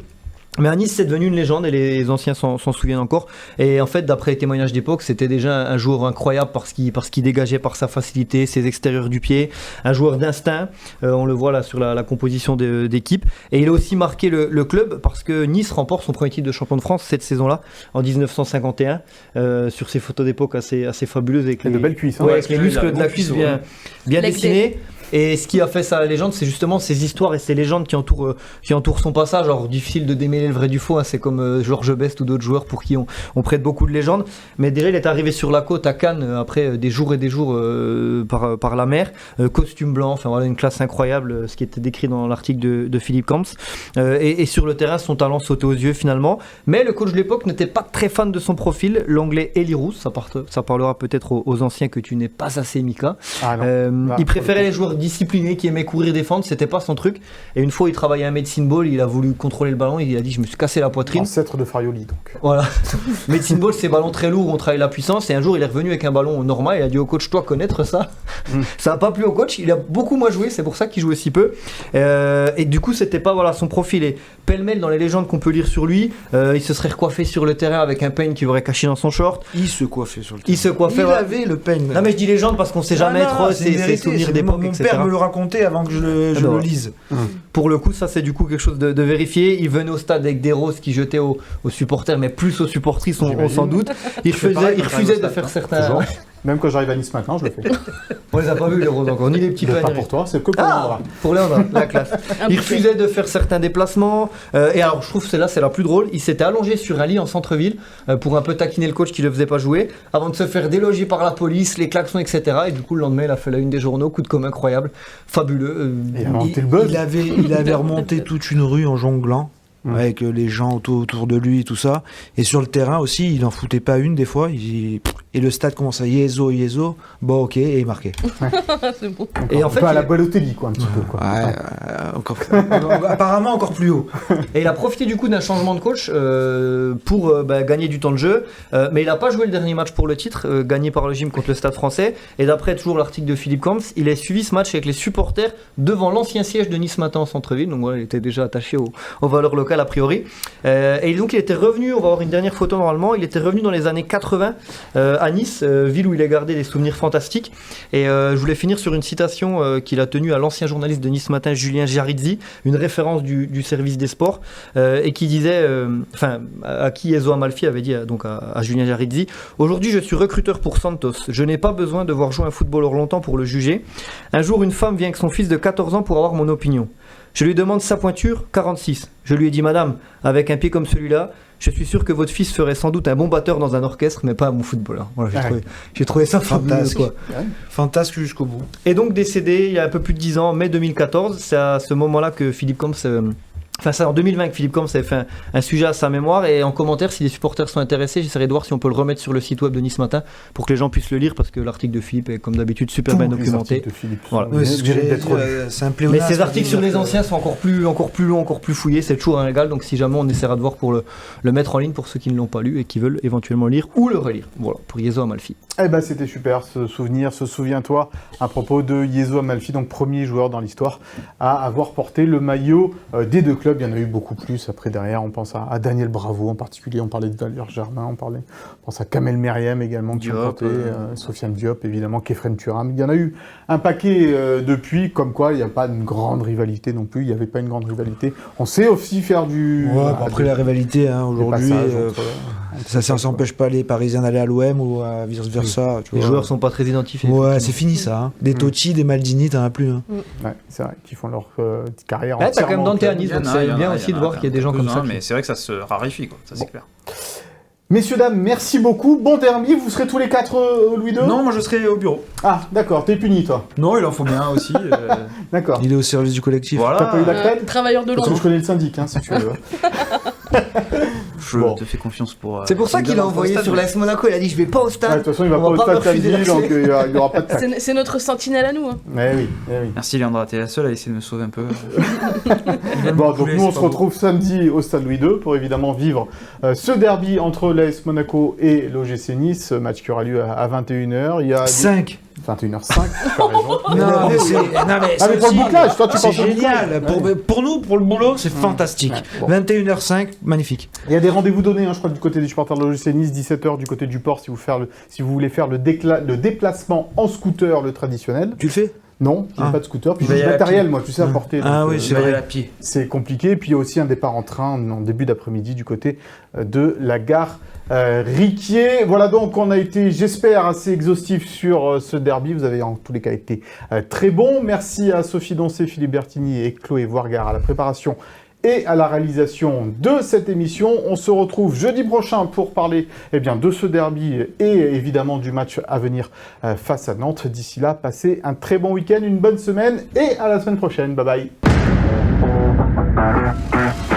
Mais à Nice, c'est devenu une légende et les anciens s'en souviennent encore. Et en fait, d'après les témoignages d'époque, c'était déjà un joueur incroyable parce qu'il dégageait par sa facilité, ses extérieurs du pied, un joueur d'instinct. On le voit là sur la composition d'équipe. Et il a aussi marqué le club parce que Nice remporte son premier titre de champion de France cette saison-là, en 1951, sur ces photos d'époque assez fabuleuses avec de belles cuisses. Avec les muscles de la cuisse bien dessinés. Et ce qui a fait sa légende, c'est justement ces histoires et ces légendes qui entourent son passage. Alors difficile de démêler le vrai du faux, hein, c'est comme Georges Best ou d'autres joueurs pour qui on prête beaucoup de légendes. Mais déjà, il est arrivé sur la côte à Cannes après des jours et des jours par la mer, costume blanc, enfin voilà, une classe incroyable, ce qui était décrit dans l'article de Philippe Camps. Et sur le terrain, son talent sautait aux yeux finalement. Mais le coach de l'époque n'était pas très fan de son profil, l'anglais Eli Roos. Ça parlera peut-être aux anciens que tu n'es pas assez Mika. Il préférait les joueurs discipliné, qui aimait courir, défendre, c'était pas son truc. Et une fois, il travaillait à Medicine Ball, il a voulu contrôler le ballon, il a dit je me suis cassé la poitrine. Ancêtre de Farioli donc. Voilà. Medicine Ball, c'est ballon très lourd, on travaille la puissance. Et un jour, il est revenu avec un ballon normal, il a dit au coach, toi connaître ça. Ça a pas plu au coach, il a beaucoup moins joué, c'est pour ça qu'il jouait si peu. Et du coup, c'était pas son profil. Et pêle-mêle dans les légendes qu'on peut lire sur lui, il se serait recoiffé sur le terrain avec un peigne qu'il aurait caché dans son short. Il se coiffait sur le terrain. Il avait le peigne. Non mais je dis légende parce qu'on sait jamais trop ses souvenirs d'époque, etc. Mon père me le racontait avant que je le lise. Pour le coup, ça c'est du coup quelque chose de vérifié. Il venait au stade avec des roses qui jetaient aux supporters, mais plus aux supportrices, on s'en doute. Il refusait de faire certains. Même quand j'arrive à Nice maintenant, je le fais. On les a pas vus les roses encore, ni les petits pains. Pas pour toi, c'est que pour Léandra. Pour Léandra, la classe. Il refusait de faire certains déplacements. Et alors, je trouve que celle-là, c'est la plus drôle. Il s'était allongé sur un lit en centre-ville pour un peu taquiner le coach qui le faisait pas jouer, avant de se faire déloger par la police, les klaxons, etc. Et du coup, le lendemain, il a fait la une des journaux, coup de com' incroyable, fabuleux. Il a monté le buzz. Il avait remonté toute une rue en jonglant. Avec les gens autour de lui et tout ça. Et sur le terrain aussi, il en foutait pas une des fois. et le stade commence à Yezo, bon ok, et il marquait. C'est bon. Et en fait, à la Balotelli, quoi, un petit peu. Quoi. Encore, apparemment encore plus haut. Et il a profité du coup d'un changement de coach pour gagner du temps de jeu, mais il n'a pas joué le dernier match pour le titre, gagné par le gym contre le Stade Français. Et d'après toujours l'article de Philippe Camps, il a suivi ce match avec les supporters devant l'ancien siège de Nice Matin en centre-ville. Donc voilà, il était déjà attaché aux valeurs locales a priori. Et donc il était revenu, on va avoir une dernière photo normalement, il était revenu dans les années 80 à Nice, ville où il a gardé des souvenirs fantastiques. Et je voulais finir sur une citation qu'il a tenue à l'ancien journaliste de Nice Matin, Julien Giarizzi, une référence du service des sports, et qui disait, à qui Ezo Amalfi avait dit donc à Julien Giarizzi: aujourd'hui je suis recruteur pour Santos, je n'ai pas besoin de voir jouer un footballeur longtemps pour le juger. Un jour une femme vient avec son fils de 14 ans pour avoir mon opinion. Je lui demande sa pointure, 46. Je lui ai dit: madame, avec un pied comme celui-là, je suis sûr que votre fils ferait sans doute un bon batteur dans un orchestre, mais pas un bon footballeur. Voilà, j'ai trouvé ça fantastique. Fantastique jusqu'au bout. Et donc décédé il y a un peu plus de 10 ans, mai 2014, c'est à ce moment-là que Philippe Camps... c'est en 2020 que Philippe Camps avait fait un sujet à sa mémoire, et en commentaire, si les supporters sont intéressés, j'essaierai de voir si on peut le remettre sur le site web de Nice Matin pour que les gens puissent le lire, parce que l'article de Philippe est comme d'habitude super bien documenté. Voilà. C'est un pléonasme. Mais ces articles sur les anciens sont encore plus longs, encore plus fouillés, c'est toujours un régal, donc si jamais on essaiera de voir pour le mettre en ligne pour ceux qui ne l'ont pas lu et qui veulent éventuellement lire ou le relire. Voilà, pour Yezo Amalfi. Eh ben c'était super ce souvenir, souviens-toi à propos de Yezo Amalfi, donc premier joueur dans l'histoire à avoir porté le maillot des deux clubs. Il y en a eu beaucoup plus après derrière, on pense à Daniel Bravo en particulier, on parlait de Valère Germain, on pense à Kamel Meriem également qui a porté, Sofiane Diop évidemment, Kefren Turam. Il y en a eu un paquet depuis, comme quoi il n'y a pas une grande rivalité non plus, il n'y avait pas une grande rivalité. On sait aussi faire du... après la rivalité aujourd'hui, ça ne s'empêche pas les Parisiens d'aller à l'OM ou à vice-versa. Les joueurs sont pas très identifiés. Ouais, c'est fini ça. Hein. Des Totti, des Maldini, t'en as plus. Hein. Ouais, c'est vrai, qui font leur carrière entièrement. T'as quand même Dante à Nice, donc c'est bien aussi de voir qu'il y a des gens comme ça. Mais c'est vrai que ça se raréfie, quoi. Ça c'est clair. Messieurs, dames, merci beaucoup. Bon derby, vous serez tous les 4 au Louis II ? Non, moi je serai au bureau. Ah, d'accord, t'es puni toi. Non, il en faut bien aussi. D'accord. Il est au service du collectif. Voilà. T'as pas eu l'acte ? Travailleur de Parce que l'ombre. je connais le syndic, si tu veux. Je te fais confiance pour... C'est pour ça qu'il a envoyé sur l'AS Monaco, il a dit je vais pas au stade. De toute façon, il va pas au stade samedi, donc il y aura pas de tac. C'est notre sentinelle à nous. Hein. Eh oui. Merci Léandra, t'es la seule à essayer de me sauver un peu. Bon, donc nous on se retrouve samedi au stade Louis II pour évidemment vivre ce derby entre l'AS Monaco et l'OGC Nice, match qui aura lieu à 21h. Il y a 5. 21h05, tu as raison. Non, mais pour le bouclage, toi tu c'est penses au génial. bouclage. Pour nous, pour le boulot, c'est fantastique. Ouais, bon. 21h05, magnifique. Il y a des rendez-vous donnés, je crois, du côté des supporters de l'OGC Nice, 17h du côté du port, si vous voulez faire le déplacement en scooter, le traditionnel. Tu le fais ? Non, je n'ai pas de scooter, puis j'ai du matériel, moi, tu sais, à porter. Ah oui, c'est vrai. À pied. C'est compliqué. Et puis il y a aussi un départ en train en début d'après-midi du côté de la gare Riquier. Voilà donc, on a été, j'espère, assez exhaustif sur ce derby. Vous avez en tous les cas été très bon. Merci à Sophie Doncé, Philippe Bertini et Chloé Voirgard à la préparation et à la réalisation de cette émission. On se retrouve jeudi prochain pour parler de ce derby et évidemment du match à venir face à Nantes. D'ici là, passez un très bon week-end, une bonne semaine et à la semaine prochaine. Bye bye.